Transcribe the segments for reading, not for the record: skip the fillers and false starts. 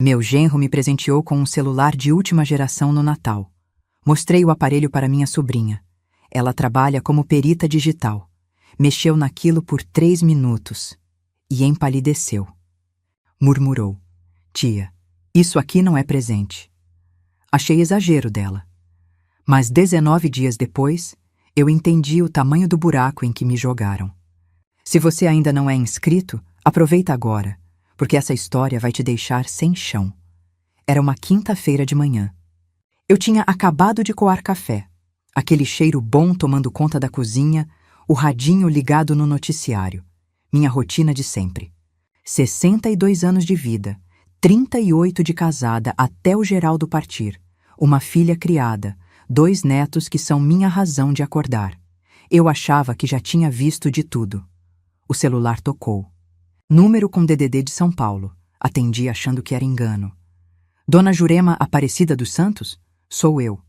Meu genro me presenteou com um celular de última geração no Natal. Mostrei o aparelho para minha sobrinha. Ela trabalha como perita digital. Mexeu naquilo por 3 minutos e empalideceu. Murmurou: "Tia, isso aqui não é presente." Achei exagero dela. Mas 19 dias depois, eu entendi o tamanho do buraco em que me jogaram. Se você ainda não é inscrito, aproveita agora, porque essa história vai te deixar sem chão. Era uma quinta-feira de manhã. Eu tinha acabado de coar café, aquele cheiro bom tomando conta da cozinha, o radinho ligado no noticiário. Minha rotina de sempre. 62 anos de vida, 38 de casada até o Geraldo partir, uma filha criada, 2 netos que são minha razão de acordar. Eu achava que já tinha visto de tudo. O celular tocou. Número com DDD de São Paulo. Atendi achando que era engano. Dona Jurema Aparecida dos Santos? Sou eu.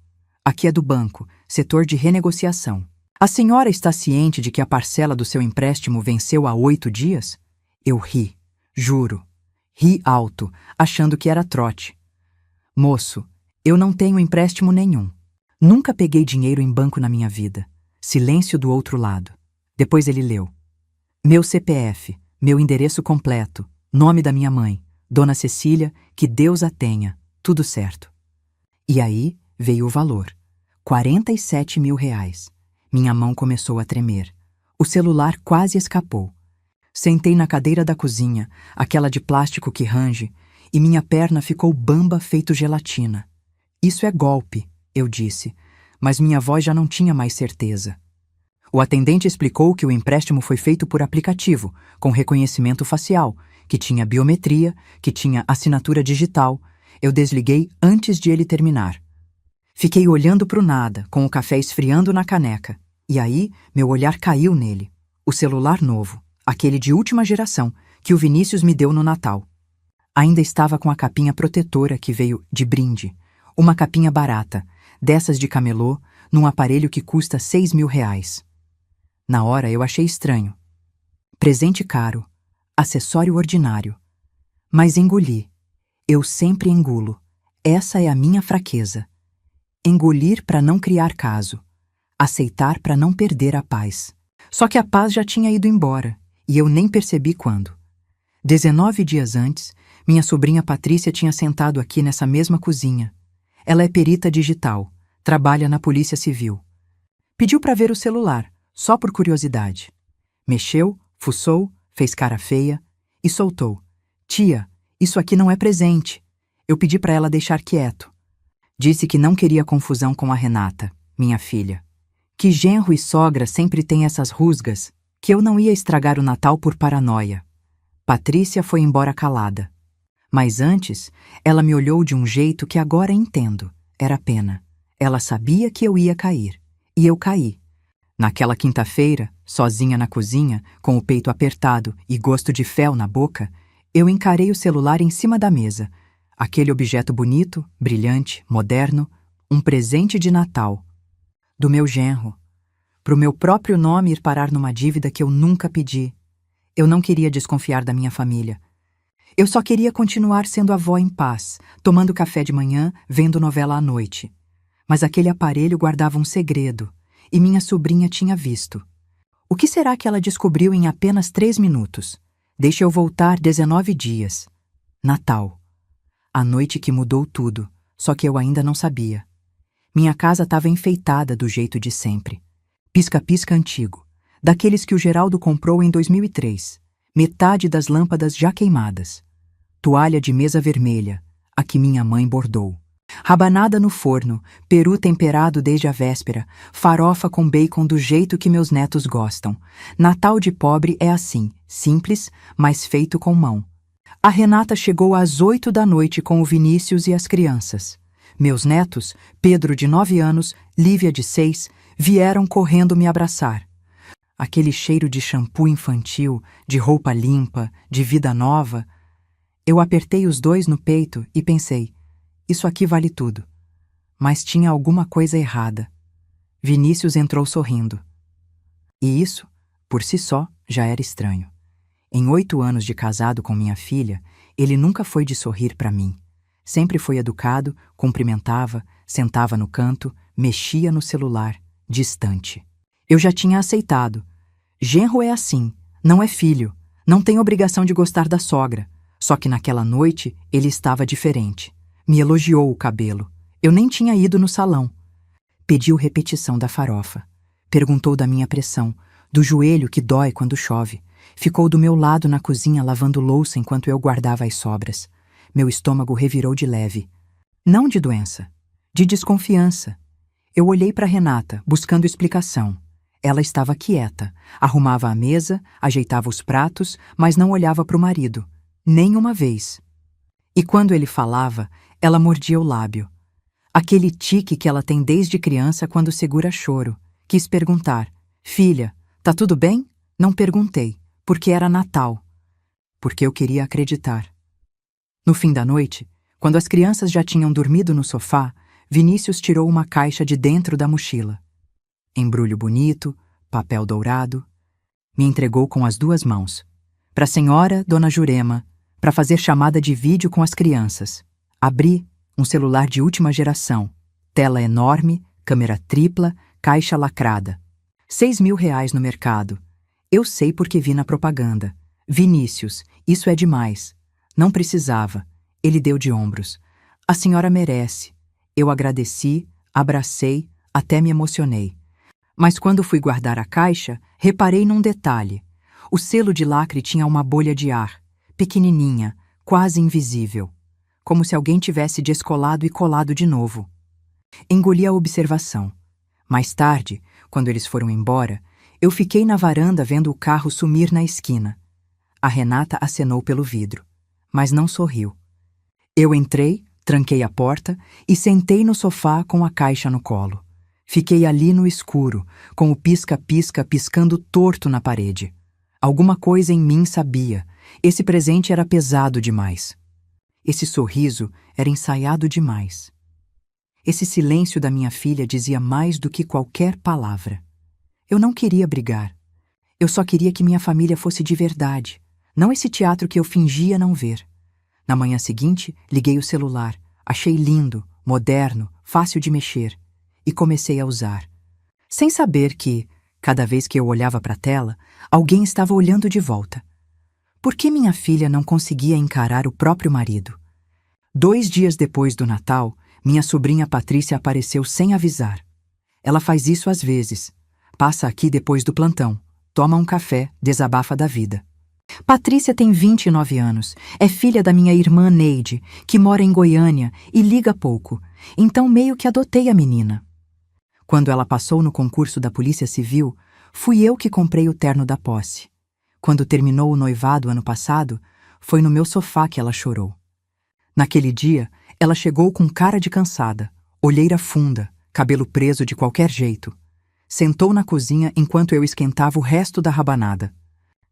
Aqui é do banco, setor de renegociação. A senhora está ciente de que a parcela do seu empréstimo venceu há 8 dias? Eu ri, juro. Ri alto, achando que era trote. Moço, eu não tenho empréstimo nenhum. Nunca peguei dinheiro em banco na minha vida. Silêncio do outro lado. Depois ele leu. Meu CPF, meu endereço completo, nome da minha mãe, Dona Cecília, que Deus a tenha, tudo certo. E aí veio o valor. 47 mil reais. Minha mão começou a tremer. O celular quase escapou. Sentei na cadeira da cozinha, aquela de plástico que range, e minha perna ficou bamba feito gelatina. Isso é golpe, eu disse, mas minha voz já não tinha mais certeza. O atendente explicou que o empréstimo foi feito por aplicativo, com reconhecimento facial, que tinha biometria, que tinha assinatura digital. Eu desliguei antes de ele terminar. Fiquei olhando para o nada, com o café esfriando na caneca. E aí, meu olhar caiu nele. O celular novo, aquele de última geração, que o Vinícius me deu no Natal. Ainda estava com a capinha protetora que veio de brinde. Uma capinha barata, dessas de camelô, num aparelho que custa 6 mil reais. Na hora eu achei estranho. Presente caro, acessório ordinário. Mas engoli. Eu sempre engulo. Essa é a minha fraqueza. Engolir para não criar caso. Aceitar para não perder a paz. Só que a paz já tinha ido embora, e eu nem percebi quando. 19 dias antes, minha sobrinha Patrícia tinha sentado aqui nessa mesma cozinha. Ela é perita digital, trabalha na Polícia Civil. Pediu para ver o celular, só por curiosidade. Mexeu, fuçou, fez cara feia e soltou. Tia, isso aqui não é presente. Eu pedi para ela deixar quieto. Disse que não queria confusão com a Renata, minha filha. Que genro e sogra sempre têm essas rusgas, que eu não ia estragar o Natal por paranoia. Patrícia foi embora calada. Mas antes, ela me olhou de um jeito que agora entendo. Era pena. Ela sabia que eu ia cair. E eu caí. Naquela quinta-feira, sozinha na cozinha, com o peito apertado e gosto de fel na boca, eu encarei o celular em cima da mesa. Aquele objeto bonito, brilhante, moderno, um presente de Natal. Do meu genro. Pro meu próprio nome ir parar numa dívida que eu nunca pedi. Eu não queria desconfiar da minha família. Eu só queria continuar sendo avó em paz, tomando café de manhã, vendo novela à noite. Mas aquele aparelho guardava um segredo. E minha sobrinha tinha visto. O que será que ela descobriu em apenas 3 minutos? Deixa eu voltar 19 dias. Natal. A noite que mudou tudo, só que eu ainda não sabia. Minha casa estava enfeitada do jeito de sempre. Pisca-pisca antigo, daqueles que o Geraldo comprou em 2003. Metade das lâmpadas já queimadas. Toalha de mesa vermelha, a que minha mãe bordou. Rabanada no forno, peru temperado desde a véspera, farofa com bacon do jeito que meus netos gostam. Natal de pobre é assim, simples, mas feito com mão. A Renata chegou às 8 da noite com o Vinícius e as crianças. Meus netos, Pedro de 9 anos, Lívia de 6, vieram correndo me abraçar. Aquele cheiro de shampoo infantil, de roupa limpa, de vida nova. Eu apertei os dois no peito e pensei, isso aqui vale tudo. Mas tinha alguma coisa errada. Vinícius entrou sorrindo. E isso, por si só, já era estranho. Em 8 anos de casado com minha filha, Ele nunca foi de sorrir para mim. Sempre foi educado, cumprimentava, sentava no canto, mexia no celular, distante. Eu já tinha aceitado. Genro é assim, não é filho, não tem obrigação de gostar da sogra. Só que naquela noite ele estava diferente. Me elogiou o cabelo. Eu nem tinha ido no salão. Pediu repetição da farofa. Perguntou da minha pressão, do joelho que dói quando chove. Ficou do meu lado na cozinha lavando louça enquanto eu guardava as sobras. Meu estômago revirou de leve. Não de doença, de desconfiança. Eu olhei para Renata, buscando explicação. Ela estava quieta, arrumava a mesa, ajeitava os pratos, mas não olhava para o marido. Nem uma vez. E quando ele falava, ela mordia o lábio. Aquele tique que ela tem desde criança quando segura choro. Quis perguntar: filha, tá tudo bem? Não perguntei, porque era Natal. Porque eu queria acreditar. No fim da noite, quando as crianças já tinham dormido no sofá, Vinícius tirou uma caixa de dentro da mochila. Embrulho bonito, papel dourado. Me entregou com as 2 mãos. Para a senhora, dona Jurema, para fazer chamada de vídeo com as crianças. Abri um celular de última geração. Tela enorme, câmera tripla, caixa lacrada. R$ 6.000 no mercado. Eu sei porque vi na propaganda. Vinícius, isso é demais. Não precisava. Ele deu de ombros. A senhora merece. Eu agradeci, abracei, até me emocionei. Mas quando fui guardar a caixa, reparei num detalhe. O selo de lacre tinha uma bolha de ar, pequenininha, quase invisível. Como se alguém tivesse descolado e colado de novo. Engoli a observação. Mais tarde, quando eles foram embora, eu fiquei na varanda vendo o carro sumir na esquina. A Renata acenou pelo vidro, mas não sorriu. Eu entrei, tranquei a porta e sentei no sofá com a caixa no colo. Fiquei ali no escuro, com o pisca-pisca piscando torto na parede. Alguma coisa em mim sabia. Esse presente era pesado demais. Esse sorriso era ensaiado demais. Esse silêncio da minha filha dizia mais do que qualquer palavra. Eu não queria brigar. Eu só queria que minha família fosse de verdade, não esse teatro que eu fingia não ver. Na manhã seguinte, liguei o celular. Achei lindo, moderno, fácil de mexer. E comecei a usar. Sem saber que, cada vez que eu olhava para a tela, alguém estava olhando de volta. Por que minha filha não conseguia encarar o próprio marido? 2 dias depois do Natal, minha sobrinha Patrícia apareceu sem avisar. Ela faz isso às vezes. Passa aqui depois do plantão, toma um café, desabafa da vida. Patrícia tem 29 anos, é filha da minha irmã Neide, que mora em Goiânia e liga pouco, então meio que adotei a menina. Quando ela passou no concurso da Polícia Civil, fui eu que comprei o terno da posse. Quando terminou o noivado ano passado, foi no meu sofá que ela chorou. Naquele dia, ela chegou com cara de cansada, olheira funda, cabelo preso de qualquer jeito. Sentou na cozinha enquanto eu esquentava o resto da rabanada.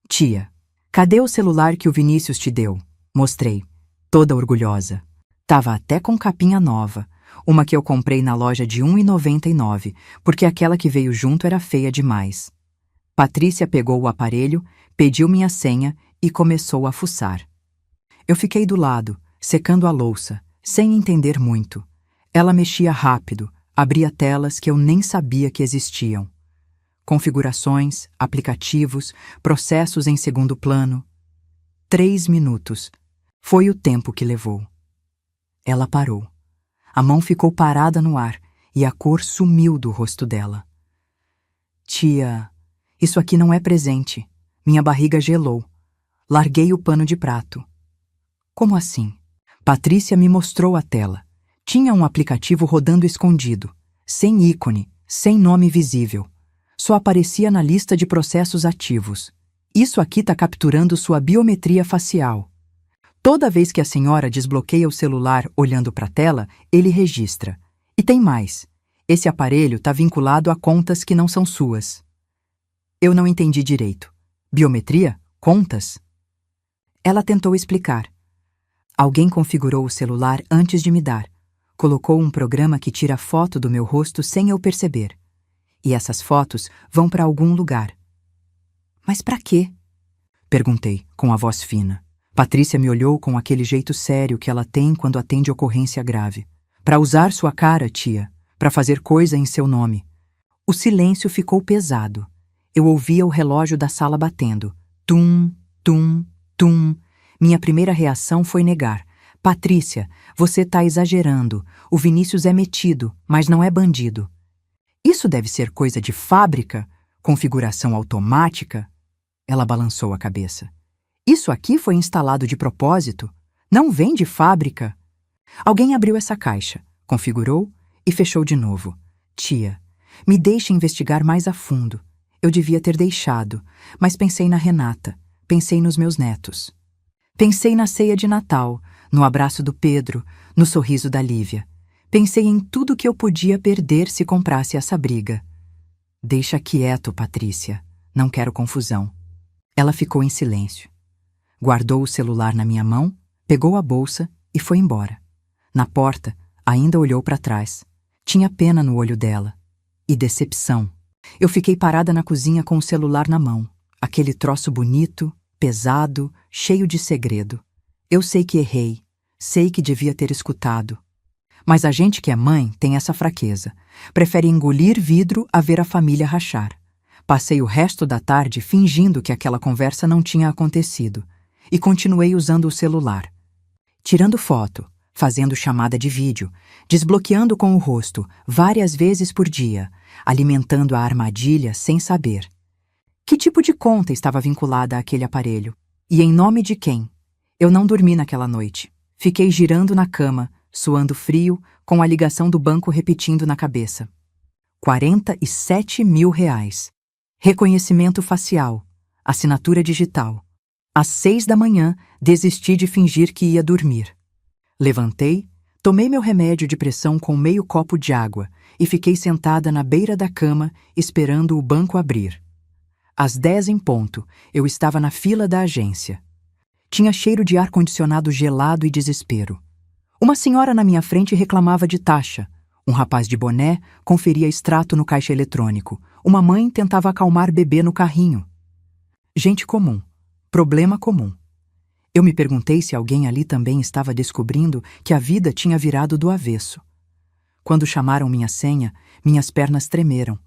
Tia, cadê o celular que o Vinícius te deu? Mostrei, toda orgulhosa. Tava até com capinha nova, uma que eu comprei na loja de R$ 1,99, porque aquela que veio junto era feia demais. Patrícia pegou o aparelho, pediu minha senha e começou a fuçar. Eu fiquei do lado, secando a louça, sem entender muito. Ela mexia rápido, abria telas que eu nem sabia que existiam. Configurações, aplicativos, processos em segundo plano. 3 minutos. Foi o tempo que levou. Ela parou. A mão ficou parada no ar e a cor sumiu do rosto dela. Tia, isso aqui não é presente. Minha barriga gelou. Larguei o pano de prato. Como assim? Patrícia me mostrou a tela. Tinha um aplicativo rodando escondido, sem ícone, sem nome visível. Só aparecia na lista de processos ativos. Isso aqui está capturando sua biometria facial. Toda vez que a senhora desbloqueia o celular olhando para a tela, ele registra. E tem mais. Esse aparelho está vinculado a contas que não são suas. Eu não entendi direito. Biometria? Contas? Ela tentou explicar. Alguém configurou o celular antes de me dar. Colocou um programa que tira foto do meu rosto sem eu perceber. E essas fotos vão para algum lugar. Mas para quê? Perguntei, com a voz fina. Patrícia me olhou com aquele jeito sério que ela tem quando atende ocorrência grave. Para usar sua cara, tia, para fazer coisa em seu nome. O silêncio ficou pesado. Eu ouvia o relógio da sala batendo. Tum, tum, tum. Minha primeira reação foi negar. Patrícia, você tá exagerando. O Vinícius é metido, mas não é bandido. Isso deve ser coisa de fábrica? Configuração automática? Ela balançou a cabeça. Isso aqui foi instalado de propósito? Não vem de fábrica? Alguém abriu essa caixa, configurou e fechou de novo. Tia, me deixe investigar mais a fundo. Eu devia ter deixado, mas pensei na Renata, pensei nos meus netos. Pensei na ceia de Natal, no abraço do Pedro, no sorriso da Lívia. Pensei em tudo que eu podia perder se comprasse essa briga. Deixa quieto, Patrícia. Não quero confusão. Ela ficou em silêncio. Guardou o celular na minha mão, pegou a bolsa e foi embora. Na porta, ainda olhou para trás. Tinha pena no olho dela. E decepção. Eu fiquei parada na cozinha com o celular na mão. Aquele troço bonito, pesado, cheio de segredo. Eu sei que errei. Sei que devia ter escutado. Mas a gente que é mãe tem essa fraqueza. Prefere engolir vidro a ver a família rachar. Passei o resto da tarde fingindo que aquela conversa não tinha acontecido. E continuei usando o celular. Tirando foto, fazendo chamada de vídeo, desbloqueando com o rosto várias vezes por dia, alimentando a armadilha sem saber. Que tipo de conta estava vinculada àquele aparelho? E em nome de quem? Eu não dormi naquela noite. Fiquei girando na cama, suando frio, com a ligação do banco repetindo na cabeça. 47 mil reais. Reconhecimento facial. Assinatura digital. Às 6 da manhã, desisti de fingir que ia dormir. Levantei, tomei meu remédio de pressão com meio copo de água e fiquei sentada na beira da cama, esperando o banco abrir. Às 10 em ponto, eu estava na fila da agência. Tinha cheiro de ar-condicionado gelado e desespero. Uma senhora na minha frente reclamava de taxa. Um rapaz de boné conferia extrato no caixa eletrônico. Uma mãe tentava acalmar bebê no carrinho. Gente comum. Problema comum. Eu me perguntei se alguém ali também estava descobrindo que a vida tinha virado do avesso. Quando chamaram minha senha, minhas pernas tremeram.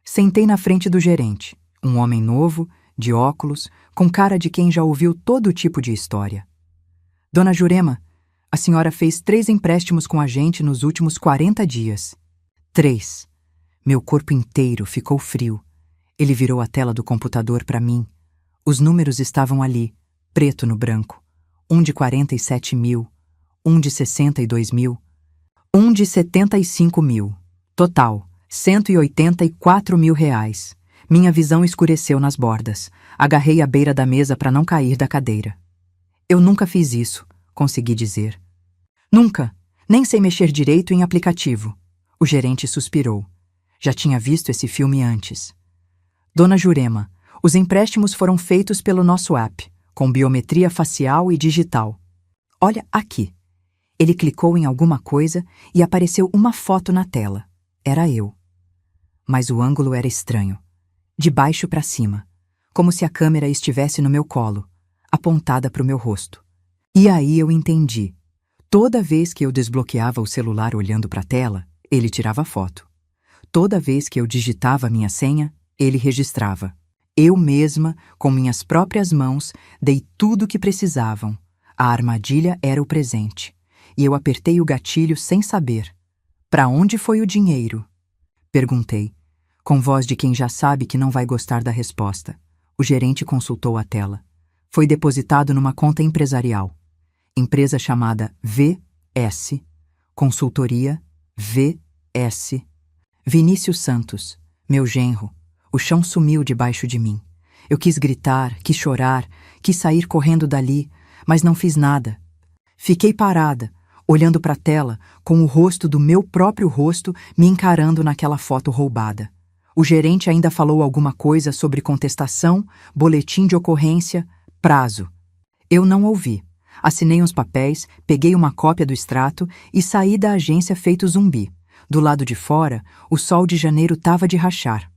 Sentei na frente do gerente, um homem novo, de óculos, com cara de quem já ouviu todo tipo de história. Dona Jurema, a senhora fez 3 empréstimos com a gente nos últimos 40 dias. 3. Meu corpo inteiro ficou frio. Ele virou a tela do computador para mim. Os números estavam ali, preto no branco. Um de 47 mil, um de 62 mil, um de 75 mil. Total, 184 mil reais. Minha visão escureceu nas bordas. Agarrei a beira da mesa para não cair da cadeira. Eu nunca fiz isso, consegui dizer. Nunca. Nem sei mexer direito em aplicativo. O gerente suspirou. Já tinha visto esse filme antes. Dona Jurema, os empréstimos foram feitos pelo nosso app, com biometria facial e digital. Olha aqui. Ele clicou em alguma coisa e apareceu uma foto na tela. Era eu. Mas o ângulo era estranho. De baixo para cima, como se a câmera estivesse no meu colo, apontada para o meu rosto. E aí eu entendi. Toda vez que eu desbloqueava o celular olhando para a tela, ele tirava foto. Toda vez que eu digitava minha senha, ele registrava. Eu mesma, com minhas próprias mãos, dei tudo o que precisavam. A armadilha era o presente. E eu apertei o gatilho sem saber. Para onde foi o dinheiro? Perguntei, com voz de quem já sabe que não vai gostar da resposta. O gerente consultou a tela. Foi depositado numa conta empresarial. Empresa chamada VS. Consultoria VS. Vinícius Santos, meu genro. O chão sumiu debaixo de mim. Eu quis gritar, quis chorar, quis sair correndo dali, mas não fiz nada. Fiquei parada, olhando para a tela, com o rosto do meu próprio rosto me encarando naquela foto roubada. O gerente ainda falou alguma coisa sobre contestação, boletim de ocorrência, prazo. Eu não ouvi. Assinei uns papéis, peguei uma cópia do extrato e saí da agência feito zumbi. Do lado de fora, o sol de janeiro tava de rachar.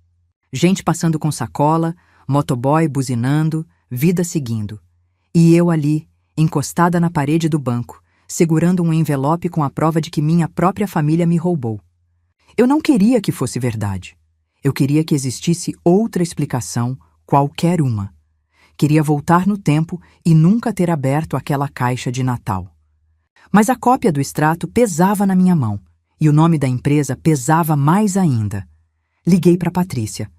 Gente passando com sacola, motoboy buzinando, vida seguindo. E eu ali, encostada na parede do banco, segurando um envelope com a prova de que minha própria família me roubou. Eu não queria que fosse verdade. Eu queria que existisse outra explicação, qualquer uma. Queria voltar no tempo e nunca ter aberto aquela caixa de Natal. Mas a cópia do extrato pesava na minha mão, e o nome da empresa pesava mais ainda. Liguei para Patrícia.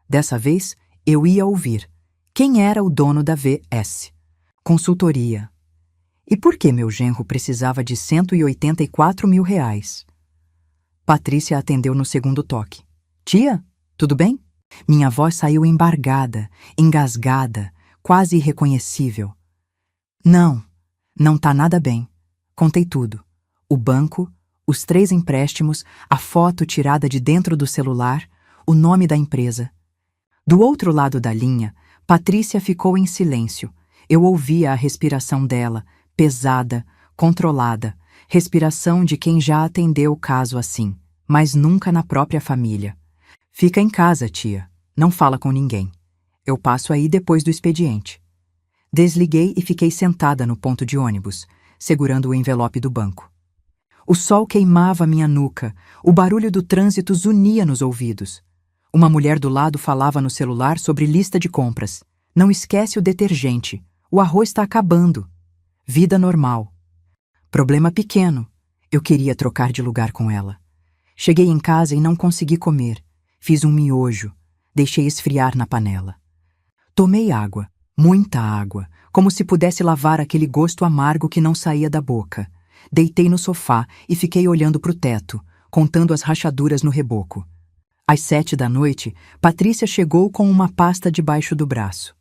Dessa vez, eu ia ouvir. Quem era o dono da VS? Consultoria. E por que meu genro precisava de R$ 184 mil? Patrícia atendeu no segundo toque. Tia, tudo bem? Minha voz saiu embargada, engasgada, quase irreconhecível. Não tá nada bem. Contei tudo. O banco, os 3 empréstimos, a foto tirada de dentro do celular, o nome da empresa. Do outro lado da linha, Patrícia ficou em silêncio. Eu ouvia a respiração dela, pesada, controlada, respiração de quem já atendeu o caso assim, mas nunca na própria família. Fica em casa, tia. Não fala com ninguém. Eu passo aí depois do expediente. Desliguei e fiquei sentada no ponto de ônibus, segurando o envelope do banco. O sol queimava minha nuca, o barulho do trânsito zunia nos ouvidos. Uma mulher do lado falava no celular sobre lista de compras. Não esquece o detergente. O arroz está acabando. Vida normal. Problema pequeno. Eu queria trocar de lugar com ela. Cheguei em casa e não consegui comer. Fiz um miojo. Deixei esfriar na panela. Tomei água, muita água, como se pudesse lavar aquele gosto amargo que não saía da boca. Deitei no sofá e fiquei olhando para o teto, contando as rachaduras no reboco. Às 7 da noite, Patrícia chegou com uma pasta debaixo do braço.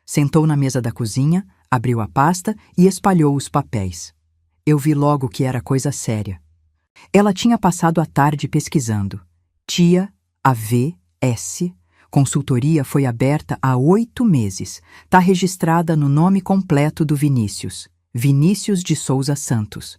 Sentou na mesa da cozinha, abriu a pasta e espalhou os papéis. Eu vi logo que era coisa séria. Ela tinha passado a tarde pesquisando. Tia AVS. Consultoria foi aberta há 8 meses. Tá registrada no nome completo do Vinícius. Vinícius de Souza Santos.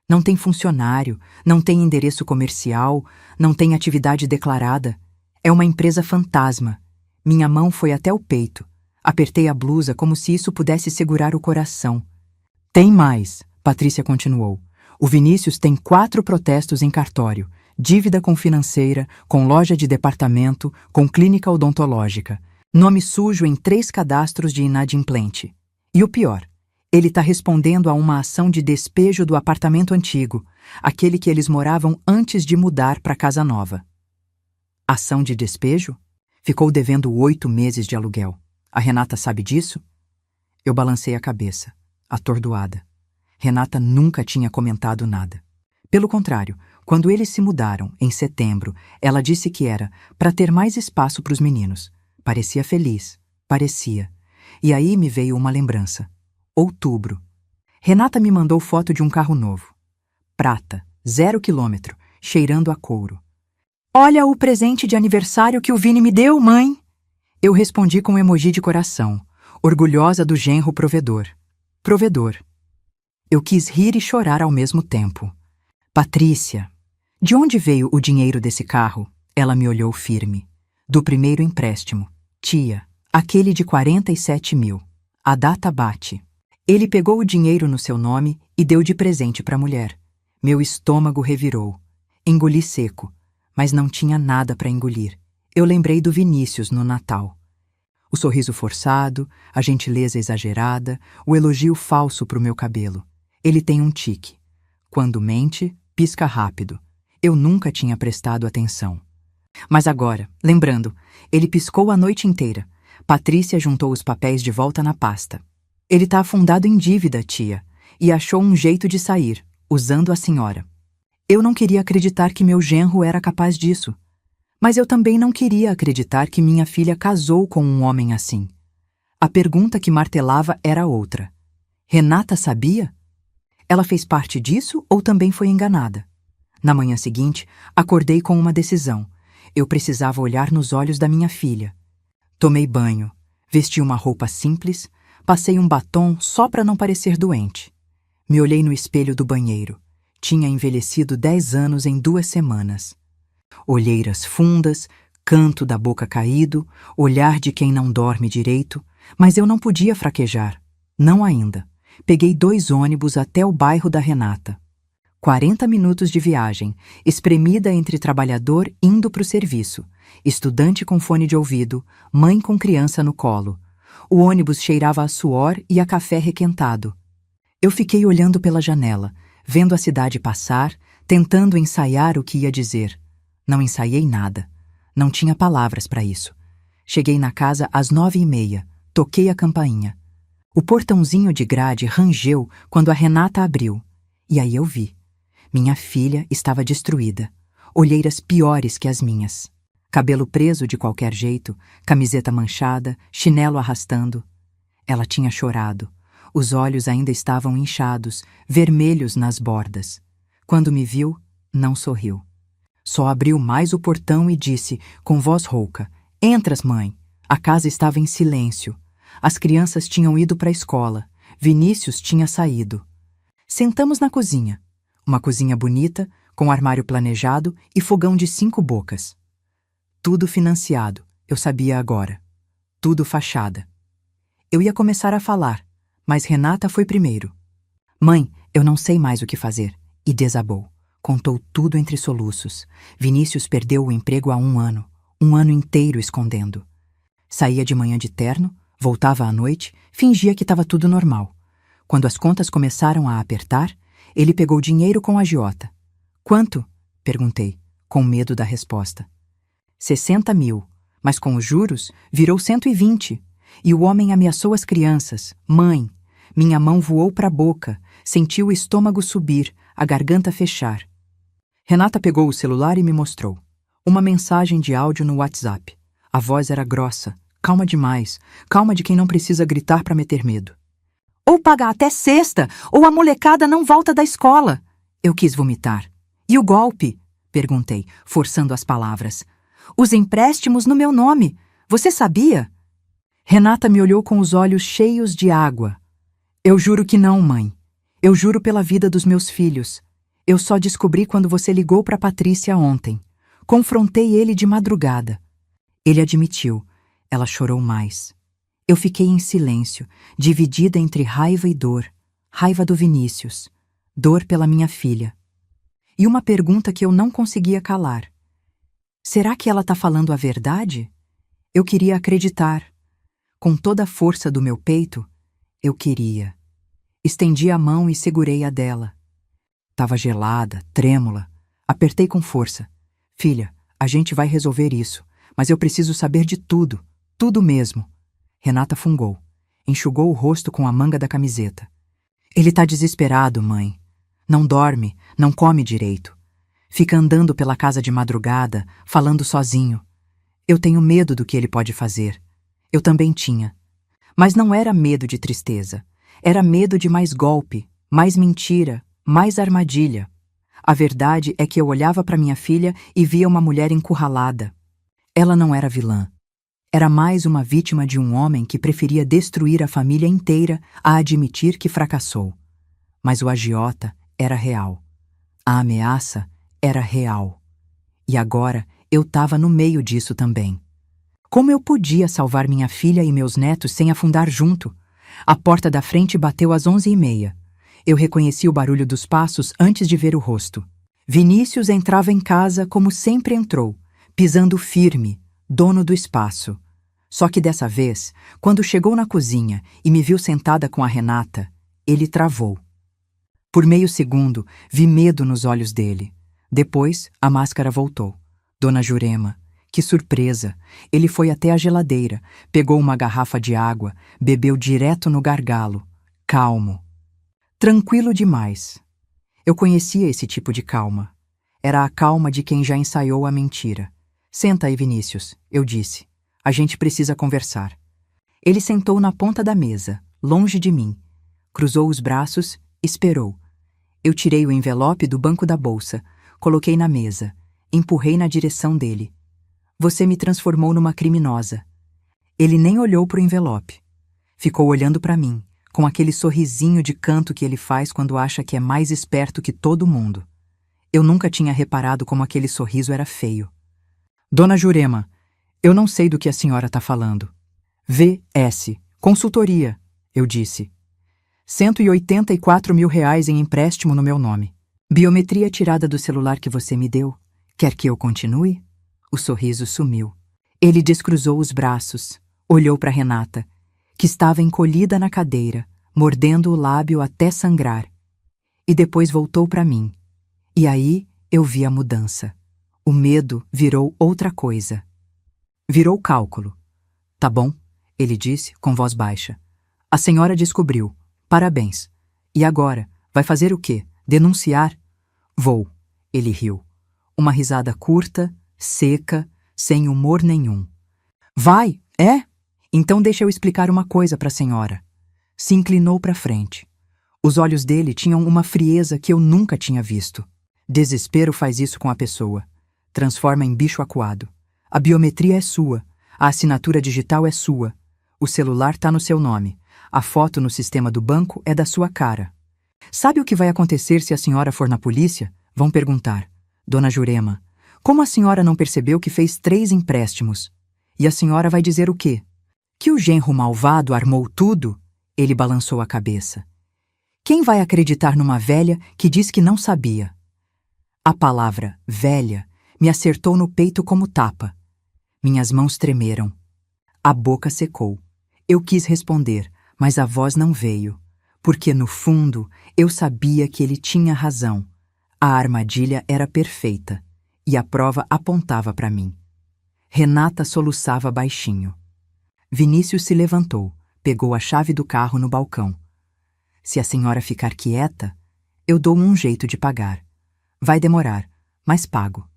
Não tem funcionário, não tem endereço comercial, não tem atividade declarada. É uma empresa fantasma. Minha mão foi até o peito. Apertei a blusa como se isso pudesse segurar o coração. Tem mais, Patrícia continuou. O Vinícius tem 4 protestos em cartório. Dívida com financeira, com loja de departamento, com clínica odontológica. Nome sujo em 3 cadastros de inadimplente. E o pior, ele está respondendo a uma ação de despejo do apartamento antigo, aquele que eles moravam antes de mudar para a casa nova. Ação de despejo? Ficou devendo 8 meses de aluguel. A Renata sabe disso? Eu balancei a cabeça, atordoada. Renata nunca tinha comentado nada. Pelo contrário, quando eles se mudaram, em setembro, ela disse que era para ter mais espaço para os meninos. Parecia feliz, parecia. E aí me veio uma lembrança. Outubro. Renata me mandou foto de um carro novo. Prata, 0 quilômetro, cheirando a couro. Olha o presente de aniversário que o Vini me deu, mãe! Eu respondi com um emoji de coração, orgulhosa do genro provedor. Provedor. Eu quis rir e chorar ao mesmo tempo. Patrícia, de onde veio o dinheiro desse carro? Ela me olhou firme. Do primeiro empréstimo. Tia, aquele de 47 mil. A data bate. Ele pegou o dinheiro no seu nome e deu de presente para a mulher. Meu estômago revirou. Engoli seco, mas não tinha nada para engolir. Eu lembrei do Vinícius no Natal. O sorriso forçado, a gentileza exagerada, o elogio falso para o meu cabelo. Ele tem um tique. Quando mente, pisca rápido. Eu nunca tinha prestado atenção. Mas agora, lembrando, ele piscou a noite inteira. Patrícia juntou os papéis de volta na pasta. Ele está afundado em dívida, tia, e achou um jeito de sair, usando a senhora. Eu não queria acreditar que meu genro era capaz disso. Mas eu também não queria acreditar que minha filha casou com um homem assim. A pergunta que martelava era outra. Renata sabia? Ela fez parte disso ou também foi enganada? Na manhã seguinte, acordei com uma decisão. Eu precisava olhar nos olhos da minha filha. Tomei banho, vesti uma roupa simples, passei um batom só para não parecer doente. Me olhei no espelho do banheiro. Tinha envelhecido 10 anos em 2 semanas. Olheiras fundas, canto da boca caído, olhar de quem não dorme direito, mas eu não podia fraquejar. Não ainda. Peguei 2 ônibus até o bairro da Renata. 40 minutos de viagem, espremida entre trabalhador indo para o serviço, estudante com fone de ouvido, mãe com criança no colo. O ônibus cheirava a suor e a café requentado. Eu fiquei olhando pela janela, vendo a cidade passar, tentando ensaiar o que ia dizer. Não ensaiei nada. Não tinha palavras para isso. Cheguei na casa às 9h30. Toquei a campainha. O portãozinho de grade rangeu quando a Renata abriu. E aí eu vi. Minha filha estava destruída. Olheiras piores que as minhas. Cabelo preso de qualquer jeito, camiseta manchada, chinelo arrastando. Ela tinha chorado. Os olhos ainda estavam inchados, vermelhos nas bordas. Quando me viu, não sorriu. Só abriu mais o portão e disse, com voz rouca, "Entras, mãe." A casa estava em silêncio. As crianças tinham ido para a escola. Vinícius tinha saído. Sentamos na cozinha. Uma cozinha bonita, com armário planejado e fogão de 5 bocas. Tudo financiado, eu sabia agora. Tudo fachada. Eu ia começar a falar, mas Renata foi primeiro. "Mãe, eu não sei mais o que fazer." E desabou. Contou tudo entre soluços. Vinícius perdeu o emprego há 1 ano. 1 ano inteiro escondendo. Saía de manhã de terno, voltava à noite, fingia que estava tudo normal. Quando as contas começaram a apertar, ele pegou dinheiro com a agiota. "Quanto?" perguntei, com medo da resposta. 60 mil, mas com os juros virou 120. E o homem ameaçou as crianças. "Mãe." Minha mão voou para a boca, senti o estômago subir, a garganta fechar. Renata pegou o celular e me mostrou. Uma mensagem de áudio no WhatsApp. A voz era grossa, calma demais, calma de quem não precisa gritar para meter medo. "Ou paga até sexta, ou a molecada não volta da escola." Eu quis vomitar. "E o golpe?" perguntei, forçando as palavras. "Os empréstimos no meu nome. Você sabia?" Renata me olhou com os olhos cheios de água. "Eu juro que não, mãe. Eu juro pela vida dos meus filhos. Eu só descobri quando você ligou para Patrícia ontem. Confrontei ele de madrugada." Ele admitiu. Ela chorou mais. Eu fiquei em silêncio, dividida entre raiva e dor. Raiva do Vinícius. Dor pela minha filha. E uma pergunta que eu não conseguia calar. Será que ela está falando a verdade? Eu queria acreditar. Com toda a força do meu peito, eu queria. Estendi a mão e segurei a dela. Tava gelada, trêmula. Apertei com força. "Filha, a gente vai resolver isso, mas eu preciso saber de tudo, tudo mesmo." Renata fungou. Enxugou o rosto com a manga da camiseta. "Ele tá desesperado, mãe. Não dorme, não come direito. Fica andando pela casa de madrugada, falando sozinho. Eu tenho medo do que ele pode fazer." Eu também tinha. Mas não era medo de tristeza. Era medo de mais golpe, mais mentira, mais armadilha. A verdade é que eu olhava para minha filha e via uma mulher encurralada. Ela não era vilã. Era mais uma vítima de um homem que preferia destruir a família inteira a admitir que fracassou. Mas o agiota era real. A ameaça era real. E agora eu estava no meio disso também. Como eu podia salvar minha filha e meus netos sem afundar junto? A porta da frente bateu às 11h30. Eu reconheci o barulho dos passos antes de ver o rosto. Vinícius entrava em casa como sempre entrou, pisando firme, dono do espaço. Só que dessa vez, quando chegou na cozinha e me viu sentada com a Renata, ele travou. Por meio segundo, vi medo nos olhos dele. Depois, a máscara voltou. "Dona Jurema, que surpresa! Ele foi até a geladeira, pegou uma garrafa de água, bebeu direto no gargalo. Calmo. Tranquilo demais." Eu conhecia esse tipo de calma. Era a calma de quem já ensaiou a mentira. "Senta aí, Vinícius," eu disse. "A gente precisa conversar." Ele sentou na ponta da mesa, longe de mim. Cruzou os braços, esperou. Eu tirei o envelope do banco da bolsa, coloquei na mesa, empurrei na direção dele. "Você me transformou numa criminosa." Ele nem olhou para o envelope. Ficou olhando para mim, com aquele sorrisinho de canto que ele faz quando acha que é mais esperto que todo mundo. Eu nunca tinha reparado como aquele sorriso era feio. "Dona Jurema, eu não sei do que a senhora está falando." "VS, consultoria," eu disse. R$ 184.000 em empréstimo no meu nome. Biometria tirada do celular que você me deu. Quer que eu continue? O sorriso sumiu. Ele descruzou os braços, olhou para Renata, que estava encolhida na cadeira, mordendo o lábio até sangrar. E depois voltou para mim. E aí eu vi a mudança. O medo virou outra coisa. Virou cálculo. Tá bom, ele disse com voz baixa. A senhora descobriu. Parabéns. E agora? Vai fazer o quê? Denunciar? Vou. Ele riu. Uma risada curta, seca, sem humor nenhum. Vai, é? Então deixa eu explicar uma coisa para a senhora. Se inclinou para frente. Os olhos dele tinham uma frieza que eu nunca tinha visto. Desespero faz isso com a pessoa. Transforma em bicho acuado. A biometria é sua. A assinatura digital é sua. O celular está no seu nome. A foto no sistema do banco é da sua cara. Sabe o que vai acontecer se a senhora for na polícia? Vão perguntar. Dona Jurema, como a senhora não percebeu que fez 3 empréstimos? E a senhora vai dizer o quê? Que o genro malvado armou tudo? Ele balançou a cabeça. Quem vai acreditar numa velha que diz que não sabia? A palavra velha me acertou no peito como tapa. Minhas mãos tremeram. A boca secou. Eu quis responder, mas a voz não veio, porque no fundo eu sabia que ele tinha razão. A armadilha era perfeita, e a prova apontava para mim. Renata soluçava baixinho. Vinícius se levantou, pegou a chave do carro no balcão. Se a senhora ficar quieta, eu dou um jeito de pagar. Vai demorar, mas pago.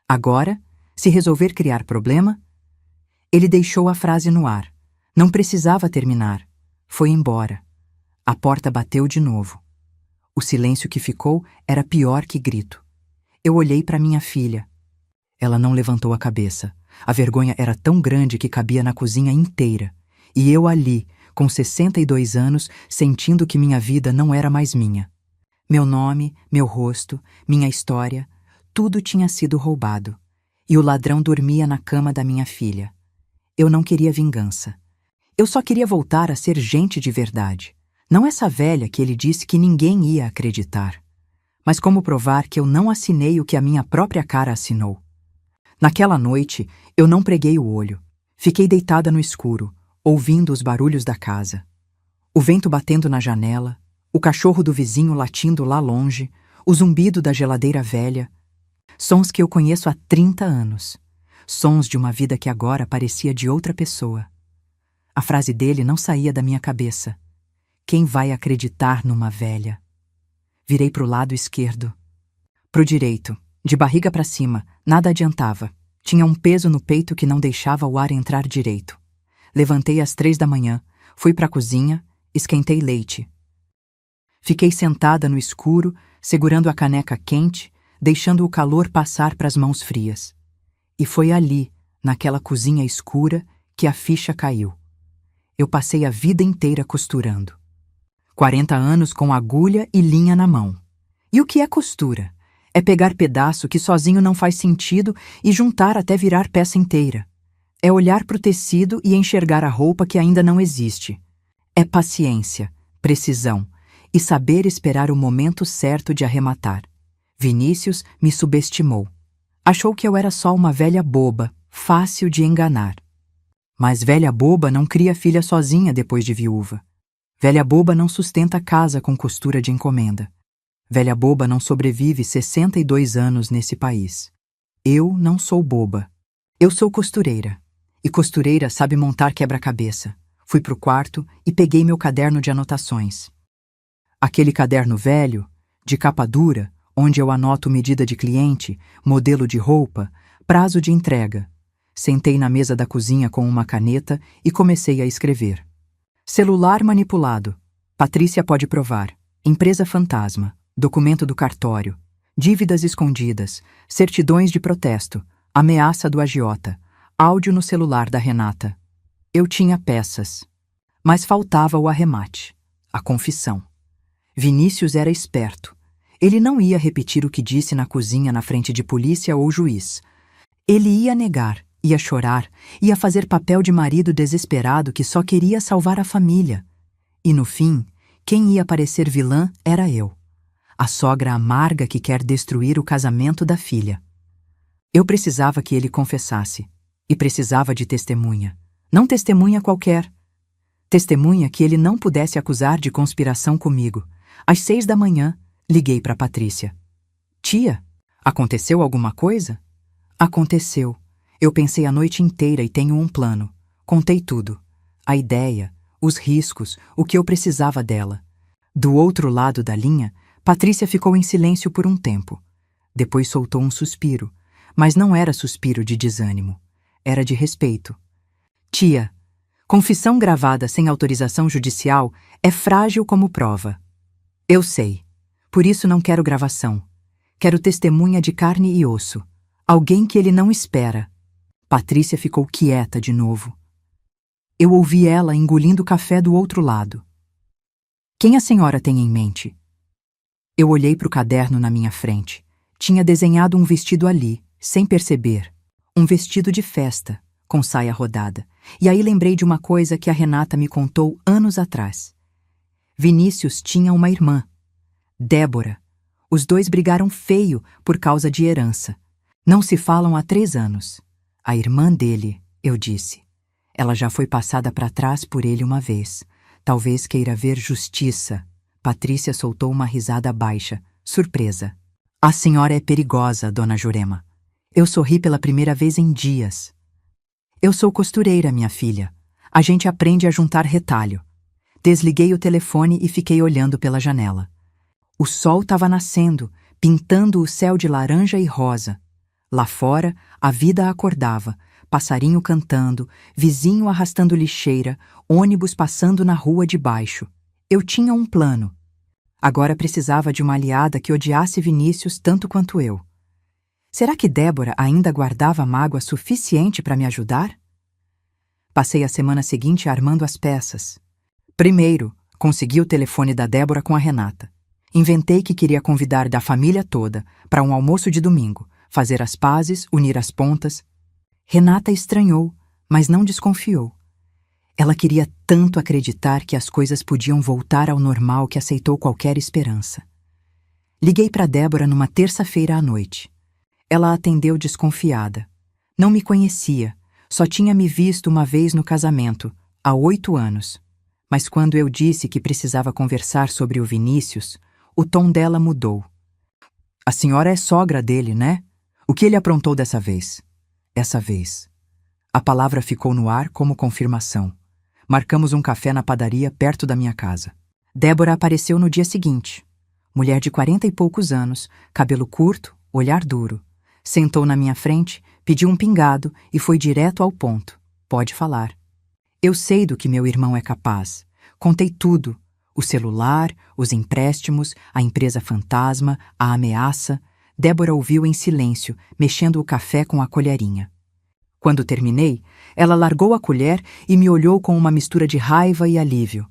Agora, se resolver criar problema... Ele deixou a frase no ar. Não precisava terminar. Foi embora. A porta bateu de novo. O silêncio que ficou era pior que grito. Eu olhei para minha filha. Ela não levantou a cabeça. A vergonha era tão grande que cabia na cozinha inteira. E eu ali, com 62 anos, sentindo que minha vida não era mais minha. Meu nome, meu rosto, minha história, tudo tinha sido roubado. E o ladrão dormia na cama da minha filha. Eu não queria vingança. Eu só queria voltar a ser gente de verdade. Não essa velha que ele disse que ninguém ia acreditar. Mas como provar que eu não assinei o que a minha própria cara assinou? Naquela noite, eu não preguei o olho. Fiquei deitada no escuro, ouvindo os barulhos da casa. O vento batendo na janela, o cachorro do vizinho latindo lá longe, o zumbido da geladeira velha. Sons que eu conheço há 30 anos. Sons de uma vida que agora parecia de outra pessoa. A frase dele não saía da minha cabeça. Quem vai acreditar numa velha? Virei pro lado esquerdo. Pro direito, de barriga para cima, nada adiantava. Tinha um peso no peito que não deixava o ar entrar direito. Levantei às 3 da manhã, fui pra cozinha, esquentei leite. Fiquei sentada no escuro, segurando a caneca quente, deixando o calor passar pras mãos frias. E foi ali, naquela cozinha escura, que a ficha caiu. Eu passei a vida inteira costurando. 40 anos com agulha e linha na mão. E o que é costura? É pegar pedaço que sozinho não faz sentido e juntar até virar peça inteira. É olhar para o tecido e enxergar a roupa que ainda não existe. É paciência, precisão e saber esperar o momento certo de arrematar. Vinícius me subestimou. Achou que eu era só uma velha boba, fácil de enganar. Mas velha boba não cria filha sozinha depois de viúva. Velha boba não sustenta casa com costura de encomenda. Velha boba não sobrevive 62 anos nesse país. Eu não sou boba. Eu sou costureira. E costureira sabe montar quebra-cabeça. Fui pro quarto e peguei meu caderno de anotações. Aquele caderno velho, de capa dura, onde eu anoto medida de cliente, modelo de roupa, prazo de entrega. Sentei na mesa da cozinha com uma caneta e comecei a escrever. Celular manipulado. Patrícia pode provar. Empresa fantasma. Documento do cartório. Dívidas escondidas. Certidões de protesto. Ameaça do agiota. Áudio no celular da Renata. Eu tinha peças. Mas faltava o arremate. A confissão. Vinícius era esperto. Ele não ia repetir o que disse na cozinha na frente de polícia ou juiz. Ele ia negar, ia chorar, ia fazer papel de marido desesperado que só queria salvar a família. E no fim, Quem ia parecer vilã era eu, a sogra amarga que quer destruir o casamento da filha. Eu precisava que ele confessasse, e precisava de testemunha. Não testemunha qualquer. Testemunha que ele não pudesse acusar de conspiração comigo. Às 6 da manhã, liguei para Patrícia. Tia, aconteceu alguma coisa? Aconteceu. Eu pensei a noite inteira e tenho um plano. Contei tudo. A ideia, os riscos, o que eu precisava dela. Do outro lado da linha, Patrícia ficou em silêncio por um tempo. Depois soltou um suspiro, mas não era suspiro de desânimo. Era de respeito. Tia, confissão gravada sem autorização judicial é frágil como prova. Eu sei. Por isso não quero gravação. Quero testemunha de carne e osso. Alguém que ele não espera. Patrícia ficou quieta de novo. Eu ouvi ela engolindo café do outro lado. Quem a senhora tem em mente? Eu olhei para o caderno na minha frente. Tinha desenhado um vestido ali, sem perceber. Um vestido de festa, com saia rodada. E aí lembrei de uma coisa que a Renata me contou anos atrás. Vinícius tinha uma irmã, Débora. Os dois brigaram feio por causa de herança. Não se falam há 3 anos. A irmã dele, eu disse. Ela já foi passada para trás por ele uma vez. Talvez queira ver justiça. Patrícia soltou uma risada baixa, surpresa. A senhora é perigosa, dona Jurema. Eu sorri pela primeira vez em dias. Eu sou costureira, minha filha. A gente aprende a juntar retalho. Desliguei o telefone e fiquei olhando pela janela. O sol estava nascendo, pintando o céu de laranja e rosa. Lá fora, a vida acordava, passarinho cantando, vizinho arrastando lixeira, ônibus passando na rua de baixo. Eu tinha um plano. Agora precisava de uma aliada que odiasse Vinícius tanto quanto eu. Será que Débora ainda guardava mágoa suficiente para me ajudar? Passei a semana seguinte armando as peças. Primeiro, consegui o telefone da Débora com a Renata. Inventei que queria convidar da família toda para um almoço de domingo, fazer as pazes, unir as pontas. Renata estranhou, mas não desconfiou. Ela queria tanto acreditar que as coisas podiam voltar ao normal que aceitou qualquer esperança. Liguei para Débora numa terça-feira à noite. Ela atendeu desconfiada. Não me conhecia, só tinha me visto uma vez no casamento, há 8 anos. Mas quando eu disse que precisava conversar sobre o Vinícius, o tom dela mudou. A senhora é sogra dele, né? O que ele aprontou dessa vez? Essa vez. A palavra ficou no ar como confirmação. Marcamos um café na padaria perto da minha casa. Débora apareceu no dia seguinte. Mulher de 40 e poucos anos, cabelo curto, olhar duro. Sentou na minha frente, pediu um pingado e foi direto ao ponto. Pode falar. Eu sei do que meu irmão é capaz. Contei tudo. O celular, os empréstimos, a empresa fantasma, a ameaça. Débora ouviu em silêncio, mexendo o café com a colherinha. Quando terminei, ela largou a colher e me olhou com uma mistura de raiva e alívio.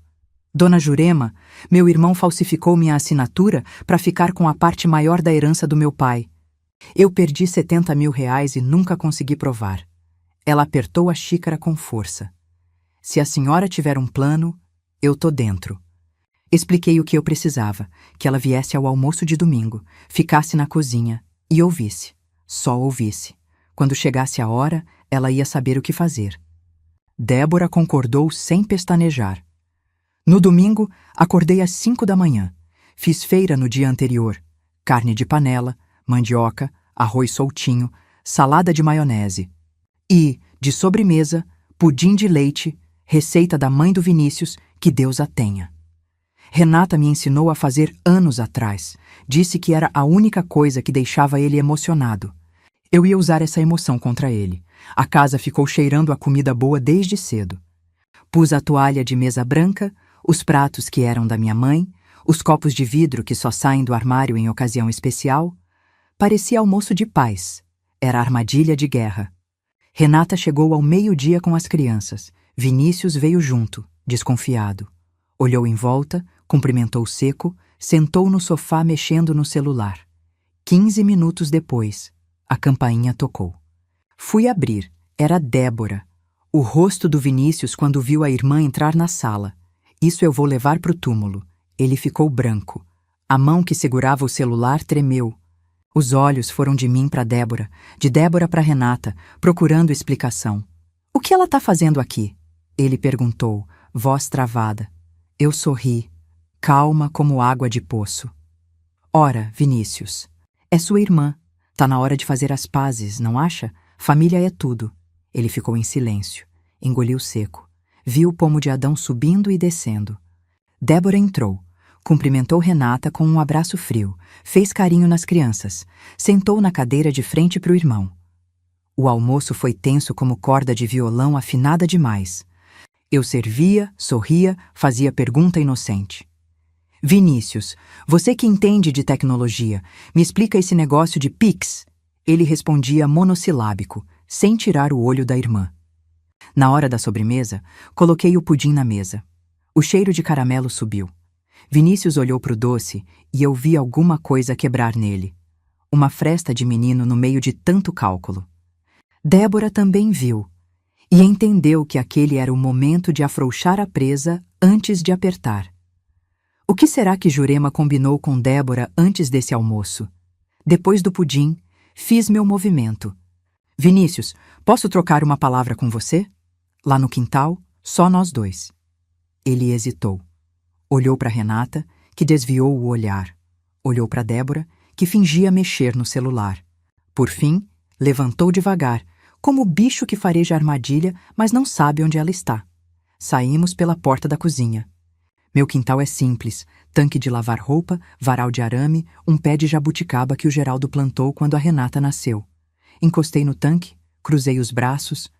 Dona Jurema, meu irmão falsificou minha assinatura para ficar com a parte maior da herança do meu pai. Eu perdi 70 mil reais e nunca consegui provar. Ela apertou a xícara com força. Se a senhora tiver um plano, eu tô dentro. Expliquei o que eu precisava, que ela viesse ao almoço de domingo, ficasse na cozinha e ouvisse. Só ouvisse. Quando chegasse a hora, ela ia saber o que fazer. Débora concordou sem pestanejar. No domingo, acordei às 5 da manhã. Fiz feira no dia anterior. Carne de panela, mandioca, arroz soltinho, salada de maionese. E, de sobremesa, pudim de leite, receita da mãe do Vinícius, que Deus a tenha. Renata me ensinou a fazer anos atrás. Disse que era a única coisa que deixava ele emocionado. Eu ia usar essa emoção contra ele. A casa ficou cheirando a comida boa desde cedo. Pus a toalha de mesa branca, os pratos que eram da minha mãe, os copos de vidro que só saem do armário em ocasião especial. Parecia almoço de paz. Era armadilha de guerra. Renata chegou ao meio-dia com as crianças. Vinícius veio junto, desconfiado. Olhou em volta, cumprimentou seco, sentou no sofá mexendo no celular. 15 minutos depois, a campainha tocou. Fui abrir. Era Débora. O rosto do Vinícius quando viu a irmã entrar na sala. Isso eu vou levar pro túmulo. Ele ficou branco. A mão que segurava o celular tremeu. Os olhos foram de mim para Débora, de Débora para Renata, procurando explicação. "O que ela está fazendo aqui?" Ele perguntou, voz travada. Eu sorri, calma como água de poço. "Ora, Vinícius, é sua irmã. Tá na hora de fazer as pazes, não acha? Família é tudo." Ele ficou em silêncio, engoliu seco. Viu o pomo de Adão subindo e descendo. Débora entrou, cumprimentou Renata com um abraço frio, fez carinho nas crianças, sentou na cadeira de frente para o irmão. O almoço foi tenso como corda de violão afinada demais. Eu servia, sorria, fazia pergunta inocente. "Vinícius, você que entende de tecnologia, me explica esse negócio de Pix?" Ele respondia monossilábico, sem tirar o olho da irmã. Na hora da sobremesa, coloquei o pudim na mesa. O cheiro de caramelo subiu. Vinícius olhou para o doce e eu vi alguma coisa quebrar nele. Uma fresta de menino no meio de tanto cálculo. Débora também viu e entendeu que aquele era o momento de afrouxar a presa antes de apertar. O que será que Jurema combinou com Débora antes desse almoço? Depois do pudim, fiz meu movimento. "Vinícius, posso trocar uma palavra com você?" Lá no quintal, só nós dois. Ele hesitou. Olhou para Renata, que desviou o olhar. Olhou para Débora, que fingia mexer no celular. Por fim, levantou devagar, como o bicho que fareja a armadilha, mas não sabe onde ela está. Saímos pela porta da cozinha. Meu quintal é simples, tanque de lavar roupa, varal de arame, um pé de jabuticaba que o Geraldo plantou quando a Renata nasceu. Encostei no tanque, cruzei os braços.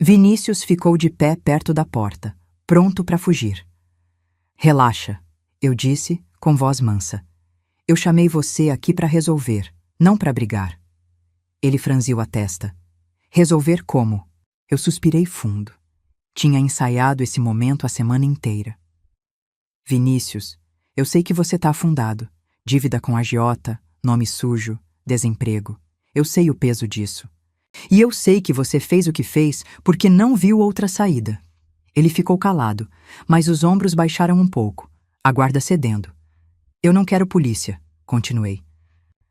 Vinícius ficou de pé perto da porta, pronto para fugir. "Relaxa", eu disse, com voz mansa. "Eu chamei você aqui para resolver, não para brigar." Ele franziu a testa. "Resolver como?" Eu suspirei fundo. Tinha ensaiado esse momento a semana inteira. "Vinícius, eu sei que você está afundado. Dívida com agiota, nome sujo, desemprego. Eu sei o peso disso. E eu sei que você fez o que fez porque não viu outra saída." Ele ficou calado, mas os ombros baixaram um pouco, a guarda cedendo. "Eu não quero polícia", continuei.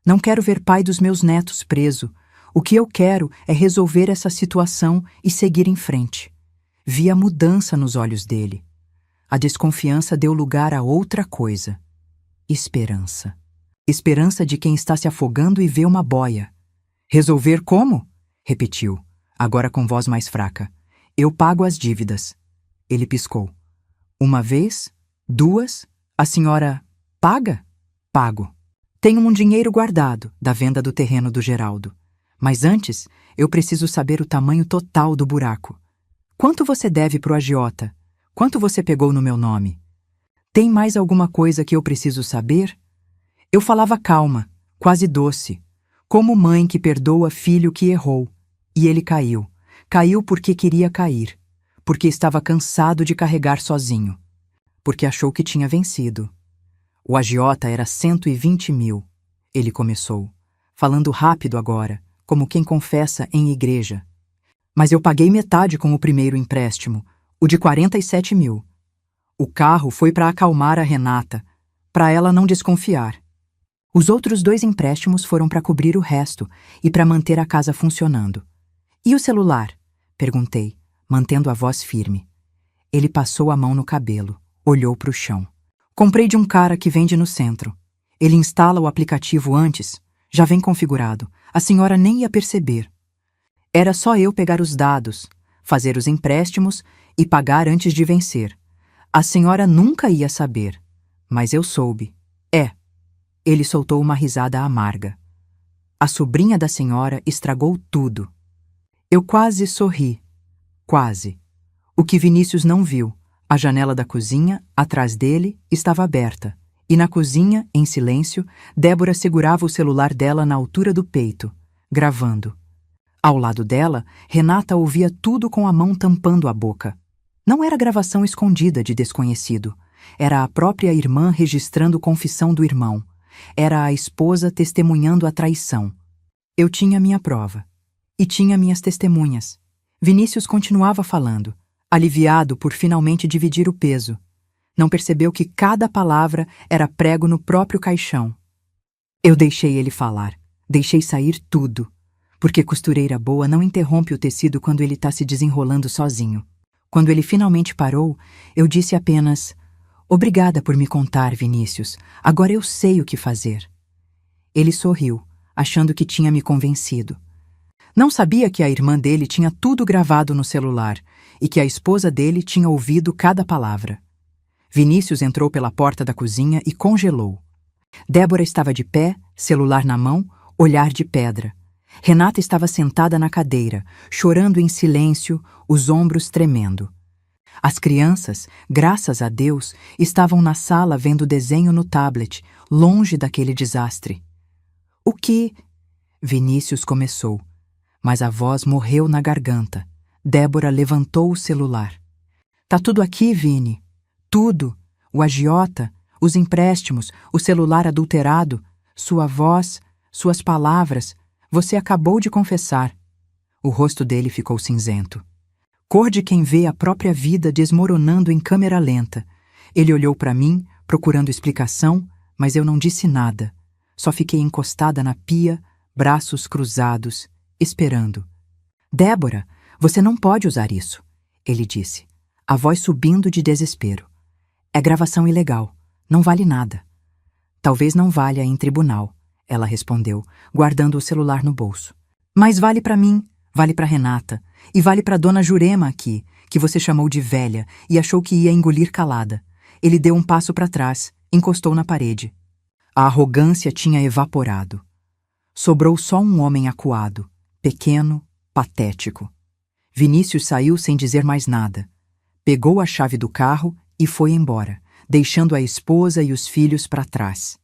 "Não quero ver pai dos meus netos preso. O que eu quero é resolver essa situação e seguir em frente." Vi a mudança nos olhos dele. A desconfiança deu lugar a outra coisa. Esperança. Esperança de quem está se afogando e vê uma boia. "Resolver como?" repetiu, agora com voz mais fraca. "Eu pago as dívidas." Ele piscou. "Uma vez? Duas? A senhora paga?" "Pago. Tenho um dinheiro guardado da venda do terreno do Geraldo. Mas antes, eu preciso saber o tamanho total do buraco. Quanto você deve pro agiota? Quanto você pegou no meu nome? Tem mais alguma coisa que eu preciso saber?" Eu falava calma, quase doce, como mãe que perdoa filho que errou. E ele caiu. Caiu porque queria cair. Porque estava cansado de carregar sozinho. Porque achou que tinha vencido. "O agiota era 120 mil. Ele começou, falando rápido agora, como quem confessa em igreja. "Mas eu paguei metade com o primeiro empréstimo, o de 47 mil. O carro foi para acalmar a Renata, para ela não desconfiar. Os outros 2 empréstimos foram para cobrir o resto e para manter a casa funcionando." "E o celular?" perguntei, mantendo a voz firme. Ele passou a mão no cabelo, olhou para o chão. "Comprei de um cara que vende no centro. Ele instala o aplicativo antes, já vem configurado. A senhora nem ia perceber. Era só eu pegar os dados, fazer os empréstimos e pagar antes de vencer. A senhora nunca ia saber, mas eu soube. É." Ele soltou uma risada amarga. "A sobrinha da senhora estragou tudo." Eu quase sorri. Quase. O que Vinícius não viu, a janela da cozinha, atrás dele, estava aberta, e na cozinha, em silêncio, Débora segurava o celular dela na altura do peito, gravando. Ao lado dela, Renata ouvia tudo com a mão tampando a boca. Não era gravação escondida de desconhecido. Era a própria irmã registrando confissão do irmão. Era a esposa testemunhando a traição. Eu tinha minha prova. E tinha minhas testemunhas. Vinícius continuava falando, aliviado por finalmente dividir o peso. Não percebeu que cada palavra era prego no próprio caixão. Eu deixei ele falar. Deixei sair tudo. Porque costureira boa não interrompe o tecido quando ele está se desenrolando sozinho. Quando ele finalmente parou, eu disse apenas: "Obrigada por me contar, Vinícius. Agora eu sei o que fazer." Ele sorriu, achando que tinha me convencido. Não sabia que a irmã dele tinha tudo gravado no celular e que a esposa dele tinha ouvido cada palavra. Vinícius entrou pela porta da cozinha e congelou. Débora estava de pé, celular na mão, olhar de pedra. Renata estava sentada na cadeira, chorando em silêncio, os ombros tremendo. As crianças, graças a Deus, estavam na sala vendo desenho no tablet, longe daquele desastre. "O que?" Vinícius começou, mas a voz morreu na garganta. Débora levantou o celular. "Tá tudo aqui, Vini. Tudo. O agiota, os empréstimos, o celular adulterado, sua voz, suas palavras. Você acabou de confessar." O rosto dele ficou cinzento. Cor de quem vê a própria vida desmoronando em câmera lenta. Ele olhou para mim, procurando explicação, mas eu não disse nada. Só fiquei encostada na pia, braços cruzados, esperando. "Débora, você não pode usar isso," ele disse, a voz subindo de desespero. "É gravação ilegal. Não vale nada." "Talvez não valha em tribunal," ela respondeu, guardando o celular no bolso. "Mas vale para mim, vale para Renata, e vale para Dona Jurema aqui, que você chamou de velha e achou que ia engolir calada." Ele deu um passo para trás, encostou na parede. A arrogância tinha evaporado. Sobrou só um homem acuado, pequeno, patético. Vinícius saiu sem dizer mais nada. Pegou a chave do carro e foi embora, deixando a esposa e os filhos para trás.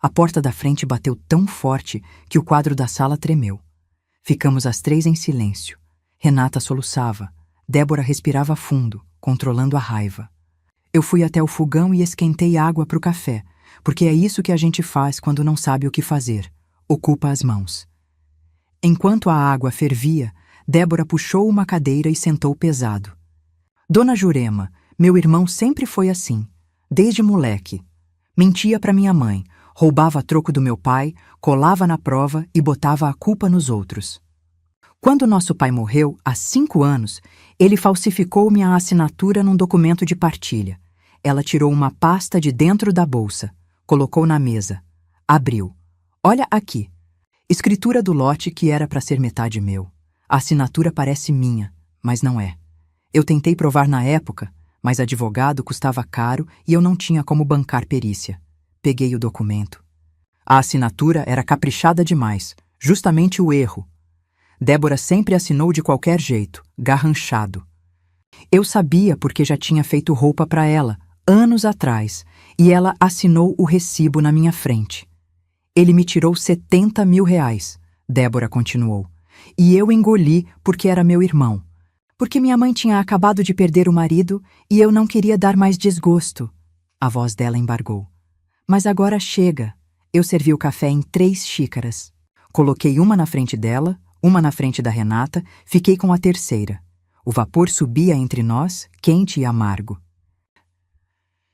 A porta da frente bateu tão forte que o quadro da sala tremeu. Ficamos as três em silêncio. Renata soluçava. Débora respirava fundo, controlando a raiva. Eu fui até o fogão e esquentei água para o café, porque é isso que a gente faz quando não sabe o que fazer. Ocupa as mãos. Enquanto a água fervia, Débora puxou uma cadeira e sentou pesado. "Dona Jurema, meu irmão sempre foi assim, desde moleque. Mentia para minha mãe, roubava troco do meu pai, colava na prova e botava a culpa nos outros. Quando nosso pai morreu, há 5 anos, ele falsificou minha assinatura num documento de partilha. Ela tirou uma pasta de dentro da bolsa, colocou na mesa, abriu. Olha aqui. Escritura do lote que era para ser metade meu. A assinatura parece minha, mas não é. Eu tentei provar na época, mas advogado custava caro e eu não tinha como bancar perícia. Peguei o documento. A assinatura era caprichada demais, justamente o erro. Débora sempre assinou de qualquer jeito, garranchado. Eu sabia porque já tinha feito roupa para ela, anos atrás, e ela assinou o recibo na minha frente. Ele me tirou 70 mil reais, Débora continuou. E eu engoli porque era meu irmão. Porque minha mãe tinha acabado de perder o marido e eu não queria dar mais desgosto. A voz dela embargou. Mas agora chega. Eu servi o café em 3 xícaras. Coloquei uma na frente dela, uma na frente da Renata, fiquei com a terceira. O vapor subia entre nós, quente e amargo.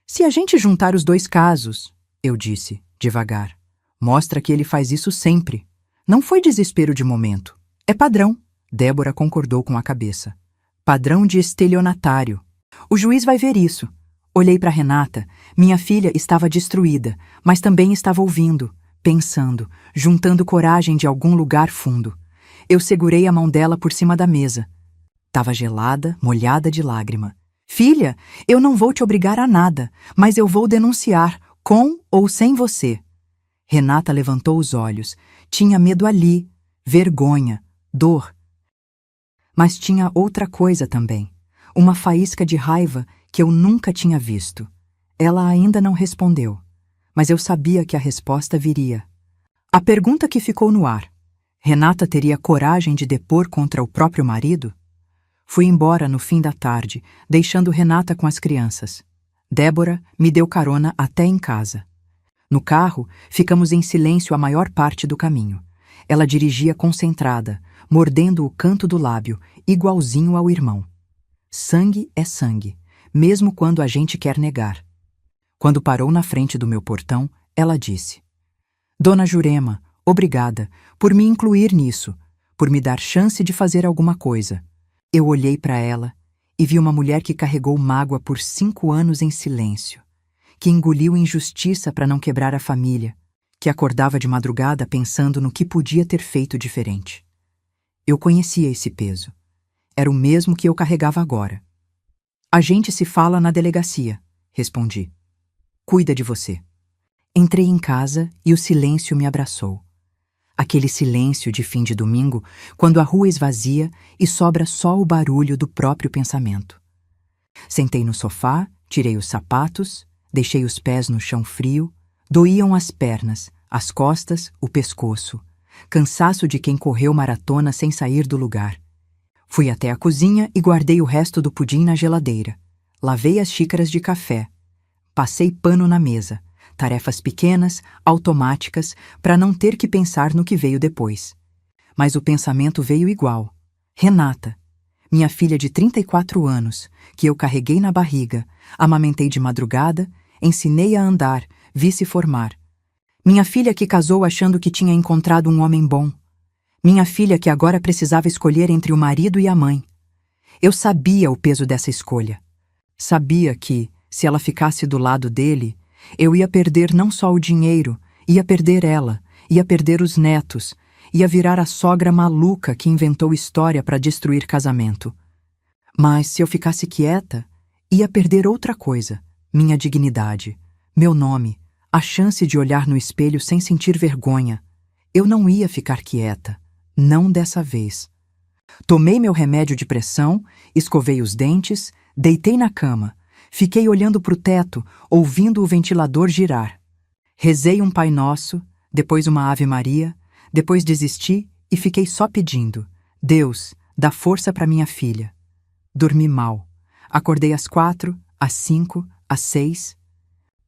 Se a gente juntar os 2 casos, eu disse, devagar, mostra que ele faz isso sempre. Não foi desespero de momento. É padrão. Débora concordou com a cabeça. Padrão de estelionatário. O juiz vai ver isso. Olhei para Renata. Minha filha estava destruída, mas também estava ouvindo, pensando, juntando coragem de algum lugar fundo. Eu segurei a mão dela por cima da mesa. Tava gelada, molhada de lágrima. Filha, eu não vou te obrigar a nada, mas eu vou denunciar, com ou sem você. Renata levantou os olhos. Tinha medo ali, vergonha, dor. Mas tinha outra coisa também. Uma faísca de raiva que eu nunca tinha visto. Ela ainda não respondeu, mas eu sabia que a resposta viria. A pergunta que ficou no ar. Renata teria coragem de depor contra o próprio marido? Fui embora no fim da tarde, deixando Renata com as crianças. Débora me deu carona até em casa. No carro, ficamos em silêncio a maior parte do caminho. Ela dirigia concentrada, mordendo o canto do lábio, igualzinho ao irmão. Sangue é sangue, mesmo quando a gente quer negar. Quando parou na frente do meu portão, ela disse: Dona Jurema, obrigada por me incluir nisso, por me dar chance de fazer alguma coisa. Eu olhei para ela e vi uma mulher que carregou mágoa por 5 anos em silêncio, que engoliu injustiça para não quebrar a família, que acordava de madrugada pensando no que podia ter feito diferente. Eu conhecia esse peso. Era o mesmo que eu carregava agora. A gente se fala na delegacia, respondi. Cuida de você. Entrei em casa e o silêncio me abraçou. Aquele silêncio de fim de domingo, quando a rua esvazia e sobra só o barulho do próprio pensamento. Sentei no sofá, tirei os sapatos, deixei os pés no chão frio, doíam as pernas, as costas, o pescoço. Cansaço de quem correu maratona sem sair do lugar. Fui até a cozinha e guardei o resto do pudim na geladeira. Lavei as xícaras de café. Passei pano na mesa. Tarefas pequenas, automáticas, para não ter que pensar no que veio depois. Mas o pensamento veio igual. Renata, minha filha de 34 anos, que eu carreguei na barriga, amamentei de madrugada, ensinei a andar, vi se formar. Minha filha que casou achando que tinha encontrado um homem bom. Minha filha que agora precisava escolher entre o marido e a mãe. Eu sabia o peso dessa escolha. Sabia que, se ela ficasse do lado dele, eu ia perder não só o dinheiro, ia perder ela, ia perder os netos, ia virar a sogra maluca que inventou história para destruir casamento. Mas se eu ficasse quieta, ia perder outra coisa, minha dignidade, meu nome, a chance de olhar no espelho sem sentir vergonha. Eu não ia ficar quieta, não dessa vez. Tomei meu remédio de pressão, escovei os dentes, deitei na cama, fiquei olhando para o teto, ouvindo o ventilador girar. Rezei um Pai Nosso, depois uma Ave Maria, depois desisti e fiquei só pedindo: Deus, dá força para minha filha. Dormi mal. Acordei às 4, às 5, às 6.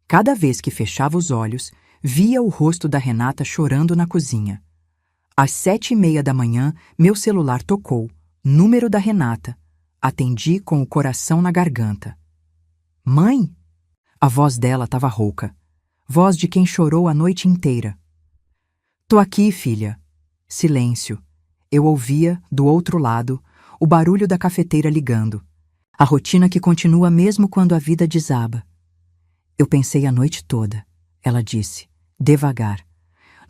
Cada vez que fechava os olhos, via o rosto da Renata chorando na cozinha. Às 7:30 da manhã, meu celular tocou. Número da Renata. Atendi com o coração na garganta. Mãe? A voz dela estava rouca. Voz de quem chorou a noite inteira. Tô aqui, filha. Silêncio. Eu ouvia, do outro lado, o barulho da cafeteira ligando. A rotina que continua mesmo quando a vida desaba. Eu pensei a noite toda. Ela disse, devagar.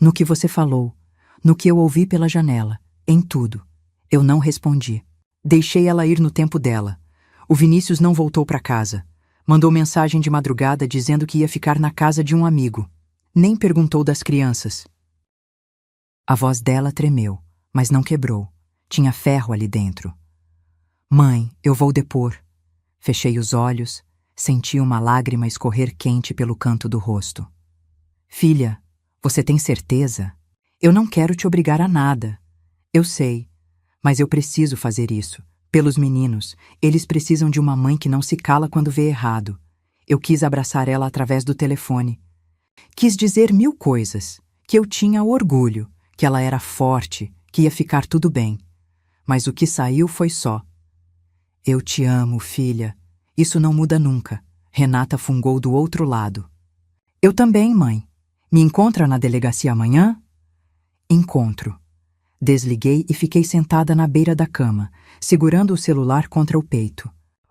No que você falou, no que eu ouvi pela janela, em tudo. Eu não respondi. Deixei ela ir no tempo dela. O Vinícius não voltou para casa. Mandou mensagem de madrugada dizendo que ia ficar na casa de um amigo. Nem perguntou das crianças. A voz dela tremeu, mas não quebrou. Tinha ferro ali dentro. Mãe, eu vou depor. Fechei os olhos, senti uma lágrima escorrer quente pelo canto do rosto. Filha, você tem certeza? Eu não quero te obrigar a nada. Eu sei, mas eu preciso fazer isso. Pelos meninos, eles precisam de uma mãe que não se cala quando vê errado. Eu quis abraçar ela através do telefone. Quis dizer 1000 coisas, que eu tinha orgulho, que ela era forte, que ia ficar tudo bem. Mas o que saiu foi só: eu te amo, filha. Isso não muda nunca. Renata fungou do outro lado. Eu também, mãe. Me encontra na delegacia amanhã? Encontro. Desliguei e fiquei sentada na beira da cama, segurando o celular contra o peito.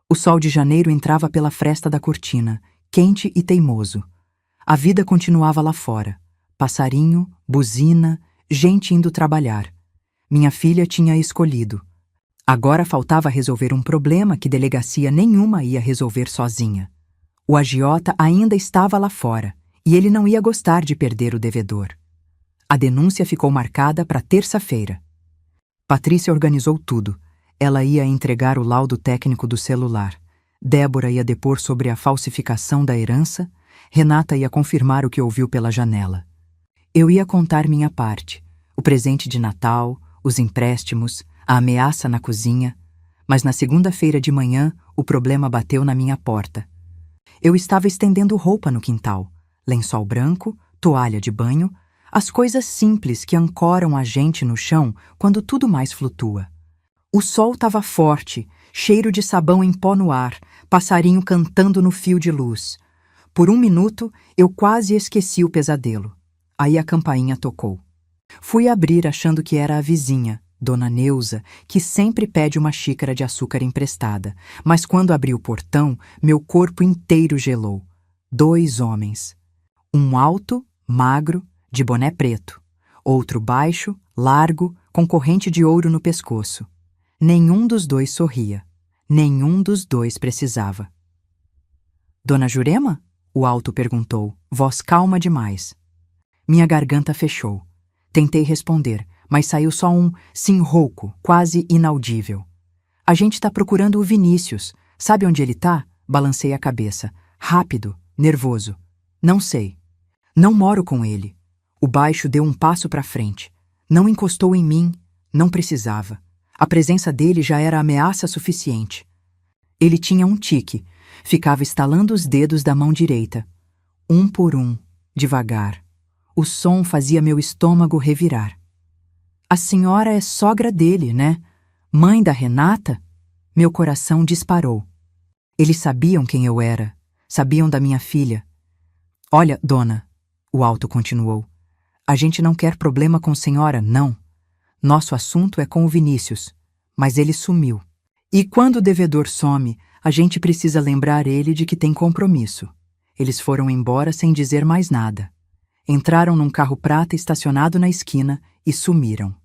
O sol de janeiro entrava pela fresta da cortina, quente e teimoso. A vida continuava lá fora. Passarinho, buzina, gente indo trabalhar. Minha filha tinha escolhido. Agora faltava resolver um problema que delegacia nenhuma ia resolver sozinha. O agiota ainda estava lá fora, e ele não ia gostar de perder o devedor. A denúncia ficou marcada para terça-feira. Patrícia organizou tudo. Ela ia entregar o laudo técnico do celular. Débora ia depor sobre a falsificação da herança. Renata ia confirmar o que ouviu pela janela. Eu ia contar minha parte. O presente de Natal, os empréstimos, a ameaça na cozinha. Mas na segunda-feira de manhã, o problema bateu na minha porta. Eu estava estendendo roupa no quintal. Lençol branco, toalha de banho, as coisas simples que ancoram a gente no chão quando tudo mais flutua. O sol estava forte, cheiro de sabão em pó no ar, passarinho cantando no fio de luz. Por um minuto, eu quase esqueci o pesadelo. Aí a campainha tocou. Fui abrir achando que era a vizinha, Dona Neuza, que sempre pede uma xícara de açúcar emprestada. Mas quando abri o portão, meu corpo inteiro gelou. 2 homens. Um alto, magro, de boné preto. Outro baixo, largo, com corrente de ouro no pescoço. Nenhum dos 2 sorria. Nenhum dos 2 precisava. Dona Jurema? O alto perguntou, voz calma demais. Minha garganta fechou. Tentei responder, mas saiu só um sim rouco, quase inaudível. A gente tá procurando o Vinícius. Sabe onde ele tá? Balancei a cabeça. Rápido, nervoso. Não sei. Não moro com ele. O baixo deu um passo para frente. Não encostou em mim. Não precisava. A presença dele já era ameaça suficiente. Ele tinha um tique. Ficava estalando os dedos da mão direita. Um por um, devagar. O som fazia meu estômago revirar. A senhora é sogra dele, né? Mãe da Renata? Meu coração disparou. Eles sabiam quem eu era. Sabiam da minha filha. Olha, dona, o alto continuou. A gente não quer problema com a senhora, não. Nosso assunto é com o Vinícius. Mas ele sumiu. E quando o devedor some, a gente precisa lembrar ele de que tem compromisso. Eles foram embora sem dizer mais nada. Entraram num carro prata estacionado na esquina e sumiram.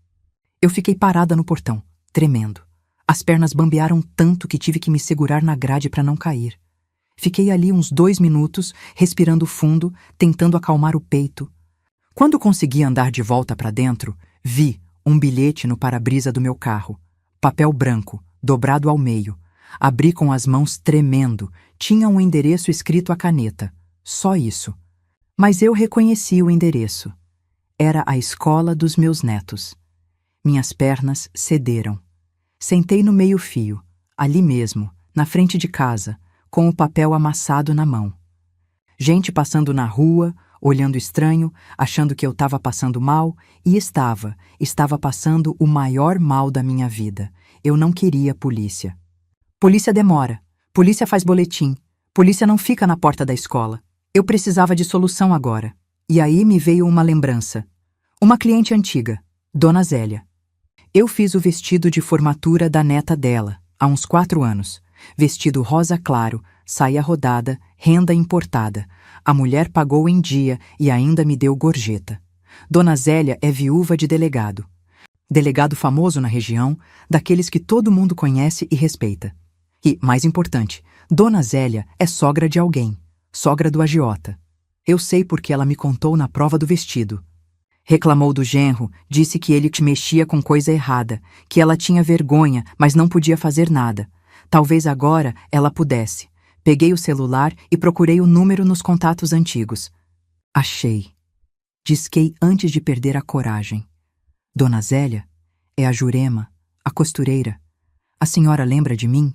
Eu fiquei parada no portão, tremendo. As pernas bambearam tanto que tive que me segurar na grade para não cair. Fiquei ali uns 2 minutos, respirando fundo, tentando acalmar o peito. Quando consegui andar de volta para dentro, vi um bilhete no para-brisa do meu carro. Papel branco, dobrado ao meio. Abri com as mãos tremendo. Tinha um endereço escrito à caneta. Só isso. Mas eu reconheci o endereço. Era a escola dos meus netos. Minhas pernas cederam. Sentei no meio-fio, ali mesmo, na frente de casa, com o papel amassado na mão. Gente passando na rua, olhando estranho, achando que eu estava passando mal, e estava passando o maior mal da minha vida. Eu não queria polícia. Polícia demora, polícia faz boletim, polícia não fica na porta da escola. Eu precisava de solução agora. E aí me veio uma lembrança. Uma cliente antiga, Dona Zélia. Eu fiz o vestido de formatura da neta dela, há uns 4 anos. Vestido rosa claro, saia rodada, renda importada. A mulher pagou em dia e ainda me deu gorjeta. Dona Zélia é viúva de delegado. Delegado famoso na região, daqueles que todo mundo conhece e respeita. E, mais importante, Dona Zélia é sogra de alguém. Sogra do agiota. Eu sei porque ela me contou na prova do vestido. Reclamou do genro, disse que ele mexia com coisa errada, que ela tinha vergonha, mas não podia fazer nada. Talvez agora ela pudesse. Peguei o celular e procurei o número nos contatos antigos. Achei. Disquei antes de perder a coragem. Dona Zélia? É a Jurema, a costureira. A senhora lembra de mim?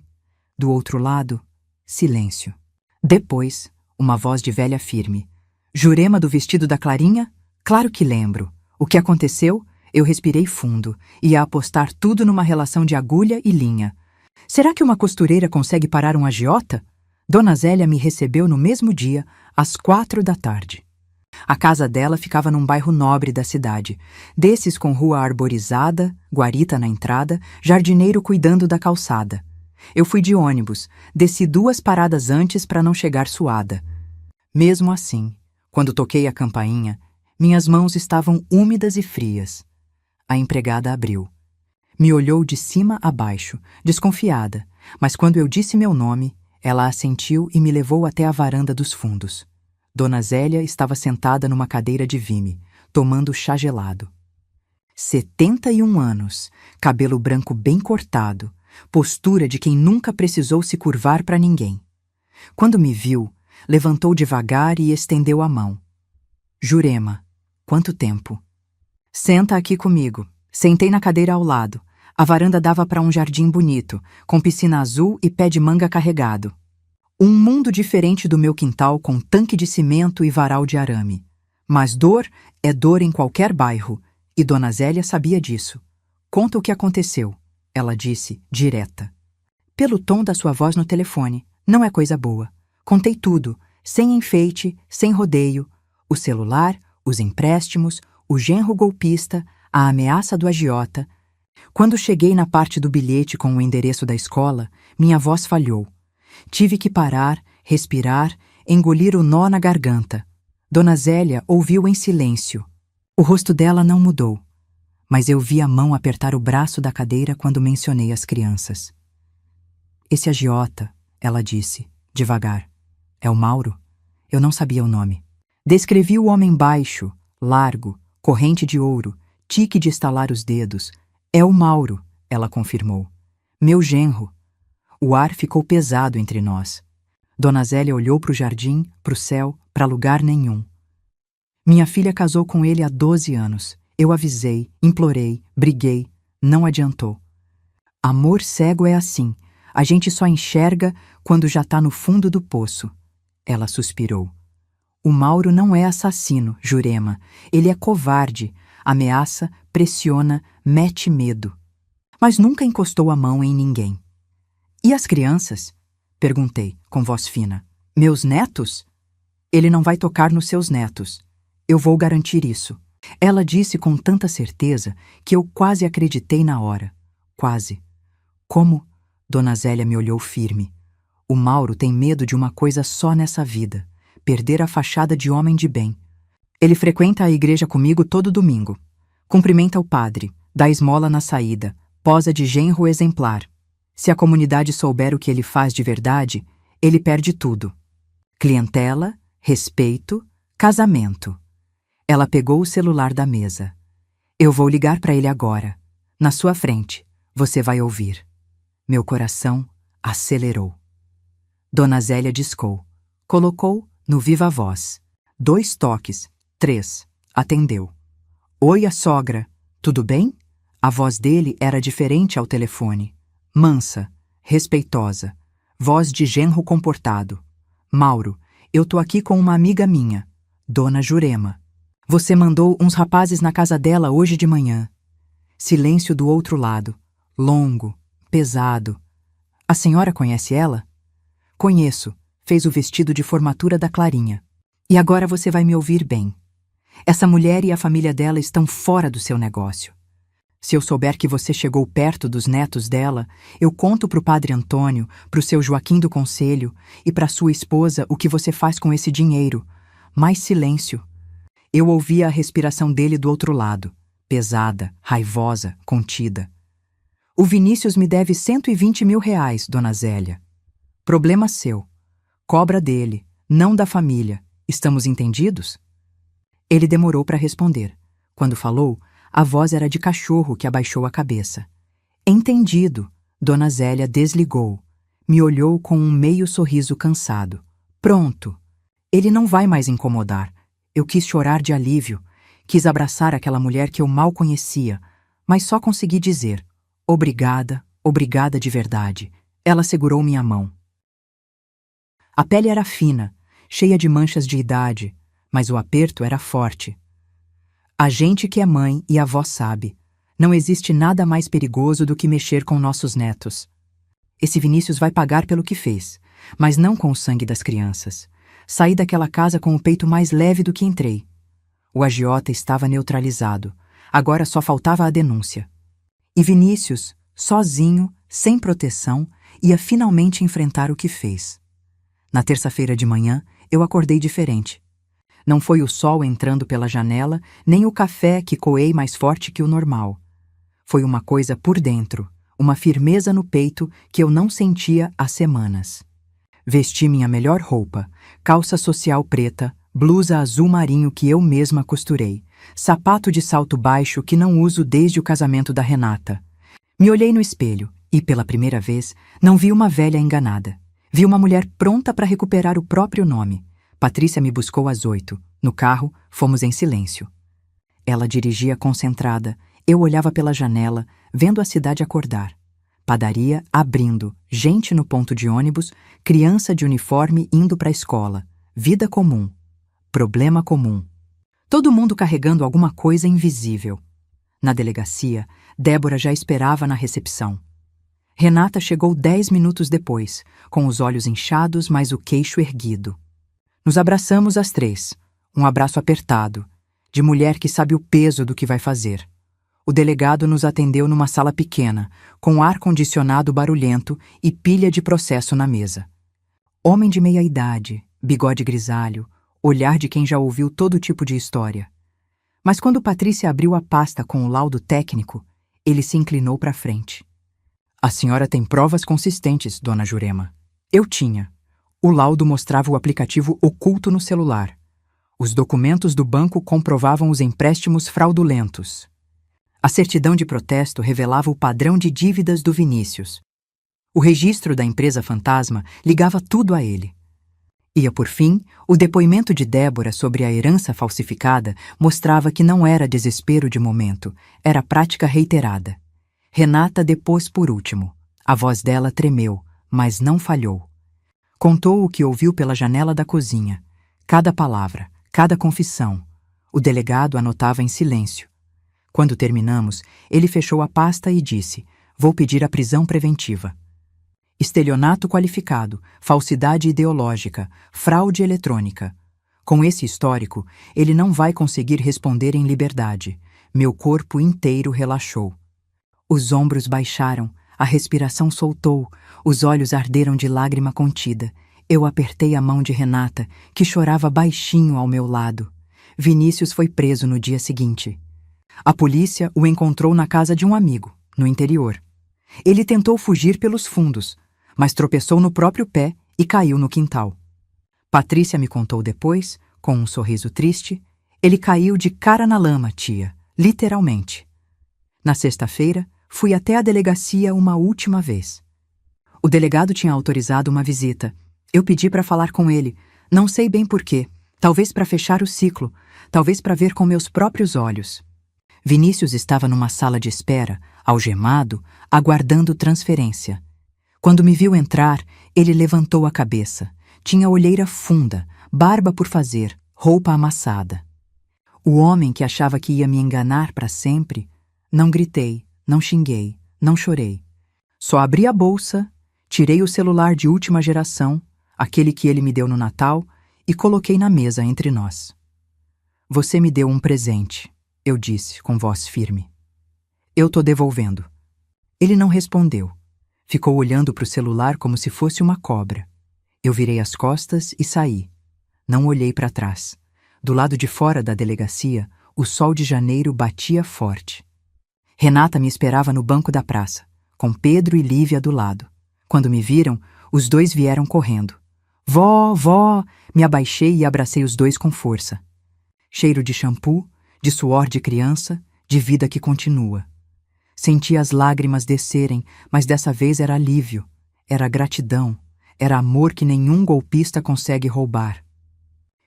Do outro lado, silêncio. Depois, uma voz de velha firme. Jurema do vestido da Clarinha? Claro que lembro. O que aconteceu? Eu respirei fundo. Ia apostar tudo numa relação de agulha e linha. Será que uma costureira consegue parar um agiota? Dona Zélia me recebeu no mesmo dia, às 4 da tarde. A casa dela ficava num bairro nobre da cidade, desses com rua arborizada, guarita na entrada, jardineiro cuidando da calçada. Eu fui de ônibus, desci 2 paradas antes para não chegar suada. Mesmo assim, quando toquei a campainha, minhas mãos estavam úmidas e frias. A empregada abriu. Me olhou de cima a baixo, desconfiada, mas quando eu disse meu nome, ela assentiu e me levou até a varanda dos fundos. Dona Zélia estava sentada numa cadeira de vime, tomando chá gelado. 71 anos, cabelo branco bem cortado, postura de quem nunca precisou se curvar para ninguém. Quando me viu, levantou devagar e estendeu a mão. Jurema, quanto tempo? Senta aqui comigo. Sentei na cadeira ao lado. A varanda dava para um jardim bonito, com piscina azul e pé de manga carregado. Um mundo diferente do meu quintal com tanque de cimento e varal de arame. Mas dor é dor em qualquer bairro, e Dona Zélia sabia disso. Conta o que aconteceu, ela disse, direta. Pelo tom da sua voz no telefone, não é coisa boa. Contei tudo, sem enfeite, sem rodeio, o celular, os empréstimos, o genro golpista, a ameaça do agiota. Quando cheguei na parte do bilhete com o endereço da escola, minha voz falhou. Tive que parar, respirar, engolir o nó na garganta. Dona Zélia ouviu em silêncio. O rosto dela não mudou, mas eu vi a mão apertar o braço da cadeira quando mencionei as crianças. Esse agiota, ela disse, devagar. É o Mauro? Eu não sabia o nome. Descrevi o homem baixo, largo, corrente de ouro, tique de estalar os dedos. É o Mauro, ela confirmou. Meu genro. O ar ficou pesado entre nós. Dona Zélia olhou para o jardim, para o céu, para lugar nenhum. Minha filha casou com ele há 12 anos. Eu avisei, implorei, briguei. Não adiantou. Amor cego é assim. A gente só enxerga quando já está no fundo do poço. Ela suspirou. O Mauro não é assassino, Jurema. Ele é covarde. Ameaça, pressiona, mete medo. Mas nunca encostou a mão em ninguém. E as crianças? Perguntei, com voz fina. Meus netos? Ele não vai tocar nos seus netos. Eu vou garantir isso. Ela disse com tanta certeza que eu quase acreditei na hora. Quase. Como? Dona Zélia me olhou firme. O Mauro tem medo de uma coisa só nessa vida: perder a fachada de homem de bem. Ele frequenta a igreja comigo todo domingo. Cumprimenta o padre, dá esmola na saída, posa de genro exemplar. Se a comunidade souber o que ele faz de verdade, ele perde tudo. Clientela, respeito, casamento. Ela pegou o celular da mesa. Eu vou ligar para ele agora. Na sua frente, você vai ouvir. Meu coração acelerou. Dona Zélia discou. Colocou no viva voz. 2 toques, 3. Atendeu. Oi, a sogra. Tudo bem? A voz dele era diferente ao telefone. Mansa, respeitosa. Voz de genro comportado. Mauro, eu tô aqui com uma amiga minha, Dona Jurema. Você mandou uns rapazes na casa dela hoje de manhã. Silêncio do outro lado. Longo, pesado. A senhora conhece ela? Conheço. Fez o vestido de formatura da Clarinha. E agora você vai me ouvir bem. Essa mulher e a família dela estão fora do seu negócio. Se eu souber que você chegou perto dos netos dela, eu conto pro padre Antônio, pro seu Joaquim do Conselho e pra sua esposa o que você faz com esse dinheiro. Mais silêncio. Eu ouvia a respiração dele do outro lado, pesada, raivosa, contida. O Vinícius me deve 120 mil reais, Dona Zélia. Problema seu. Cobra dele, não da família. Estamos entendidos? Ele demorou para responder. Quando falou, a voz era de cachorro que abaixou a cabeça. Entendido. Dona Zélia desligou. Me olhou com um meio sorriso cansado. Pronto. Ele não vai mais incomodar. Eu quis chorar de alívio. Quis abraçar aquela mulher que eu mal conhecia, mas só consegui dizer: obrigada, obrigada de verdade. Ela segurou minha mão. A pele era fina, cheia de manchas de idade, mas o aperto era forte. A gente que é mãe e avó sabe, não existe nada mais perigoso do que mexer com nossos netos. Esse Vinícius vai pagar pelo que fez, mas não com o sangue das crianças. Saí daquela casa com o peito mais leve do que entrei. O agiota estava neutralizado, agora só faltava a denúncia. E Vinícius, sozinho, sem proteção, ia finalmente enfrentar o que fez. Na terça-feira de manhã, eu acordei diferente. Não foi o sol entrando pela janela, nem o café que coei mais forte que o normal. Foi uma coisa por dentro, uma firmeza no peito que eu não sentia há semanas. Vesti minha melhor roupa, calça social preta, blusa azul marinho que eu mesma costurei, sapato de salto baixo que não uso desde o casamento da Renata. Me olhei no espelho e, pela primeira vez, não vi uma velha enganada. Vi uma mulher pronta para recuperar o próprio nome. Patrícia me buscou às 8. No carro, fomos em silêncio. Ela dirigia concentrada. Eu olhava pela janela, vendo a cidade acordar. Padaria abrindo, gente no ponto de ônibus, criança de uniforme indo para a escola. Vida comum. Problema comum. Todo mundo carregando alguma coisa invisível. Na delegacia, Débora já esperava na recepção. Renata chegou 10 minutos depois, com os olhos inchados, mas o queixo erguido. Nos abraçamos as três, um abraço apertado, de mulher que sabe o peso do que vai fazer. O delegado nos atendeu numa sala pequena, com ar-condicionado barulhento e pilha de processo na mesa. Homem de meia idade, bigode grisalho, olhar de quem já ouviu todo tipo de história. Mas quando Patrícia abriu a pasta com o laudo técnico, ele se inclinou para frente. A senhora tem provas consistentes, dona Jurema. Eu tinha. O laudo mostrava o aplicativo oculto no celular. Os documentos do banco comprovavam os empréstimos fraudulentos. A certidão de protesto revelava o padrão de dívidas do Vinícius. O registro da empresa fantasma ligava tudo a ele. E, por fim, o depoimento de Débora sobre a herança falsificada mostrava que não era desespero de momento, era prática reiterada. Renata depôs por último. A voz dela tremeu, mas não falhou. Contou o que ouviu pela janela da cozinha. Cada palavra, cada confissão. O delegado anotava em silêncio. Quando terminamos, ele fechou a pasta e disse: "Vou pedir a prisão preventiva. Estelionato qualificado, falsidade ideológica, fraude eletrônica. Com esse histórico, ele não vai conseguir responder em liberdade." Meu corpo inteiro relaxou. Os ombros baixaram, a respiração soltou, os olhos arderam de lágrima contida. Eu apertei a mão de Renata, que chorava baixinho ao meu lado. Vinícius foi preso no dia seguinte. A polícia o encontrou na casa de um amigo, no interior. Ele tentou fugir pelos fundos, mas tropeçou no próprio pé e caiu no quintal. Patrícia me contou depois, com um sorriso triste: "Ele caiu de cara na lama, tia, literalmente." Na sexta-feira, fui até a delegacia uma última vez. O delegado tinha autorizado uma visita. Eu pedi para falar com ele, não sei bem porquê, talvez para fechar o ciclo, talvez para ver com meus próprios olhos. Vinícius estava numa sala de espera, algemado, aguardando transferência. Quando me viu entrar, ele levantou a cabeça. Tinha olheira funda, barba por fazer, roupa amassada. O homem que achava que ia me enganar para sempre. Não gritei, não xinguei, não chorei. Só abri a bolsa, tirei o celular de última geração, aquele que ele me deu no Natal, e coloquei na mesa entre nós. "Você me deu um presente", eu disse com voz firme. "Eu tô devolvendo." Ele não respondeu. Ficou olhando para o celular como se fosse uma cobra. Eu virei as costas e saí. Não olhei para trás. Do lado de fora da delegacia, o sol de janeiro batia forte. Renata me esperava no banco da praça, com Pedro e Lívia do lado. Quando me viram, os dois vieram correndo. "Vó, vó!" Me abaixei e abracei os dois com força. Cheiro de shampoo, de suor de criança, de vida que continua. Senti as lágrimas descerem, mas dessa vez era alívio, era gratidão, era amor que nenhum golpista consegue roubar.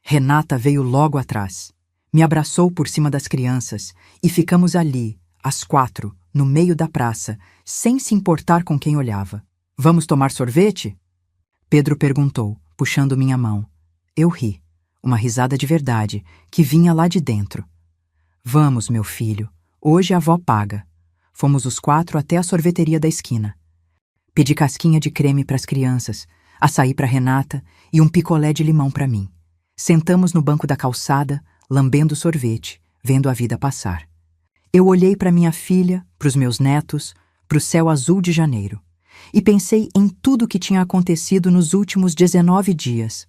Renata veio logo atrás, me abraçou por cima das crianças e ficamos ali, às 4, no meio da praça, sem se importar com quem olhava. "Vamos tomar sorvete?" Pedro perguntou, puxando minha mão. Eu ri, uma risada de verdade, que vinha lá de dentro. "Vamos, meu filho, hoje a avó paga." Fomos os 4 até a sorveteria da esquina. Pedi casquinha de creme para as crianças, açaí para Renata e um picolé de limão para mim. Sentamos no banco da calçada, lambendo sorvete, vendo a vida passar. Eu olhei para minha filha, para os meus netos, para o céu azul de janeiro, e pensei em tudo o que tinha acontecido nos últimos 19 dias.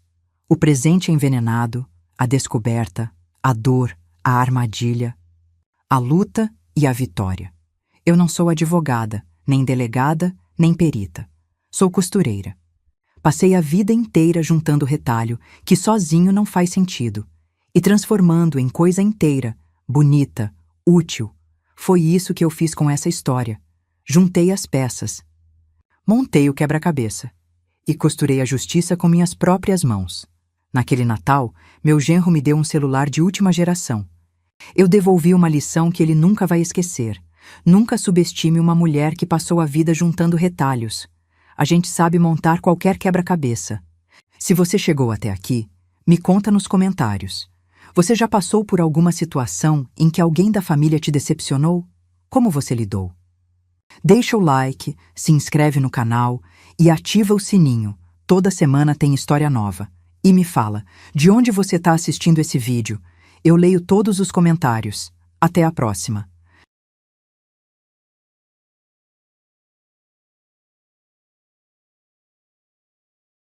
O presente envenenado, a descoberta, a dor, a armadilha, a luta e a vitória. Eu não sou advogada, nem delegada, nem perita. Sou costureira. Passei a vida inteira juntando retalho, que sozinho não faz sentido, e transformando em coisa inteira, bonita, útil. Foi isso que eu fiz com essa história. Juntei as peças. Montei o quebra-cabeça. E costurei a justiça com minhas próprias mãos. Naquele Natal, meu genro me deu um celular de última geração. Eu devolvi uma lição que ele nunca vai esquecer. Nunca subestime uma mulher que passou a vida juntando retalhos. A gente sabe montar qualquer quebra-cabeça. Se você chegou até aqui, me conta nos comentários. Você já passou por alguma situação em que alguém da família te decepcionou? Como você lidou? Deixa o like, se inscreve no canal e ativa o sininho. Toda semana tem história nova. E me fala, de onde você está assistindo esse vídeo? Eu leio todos os comentários. Até a próxima.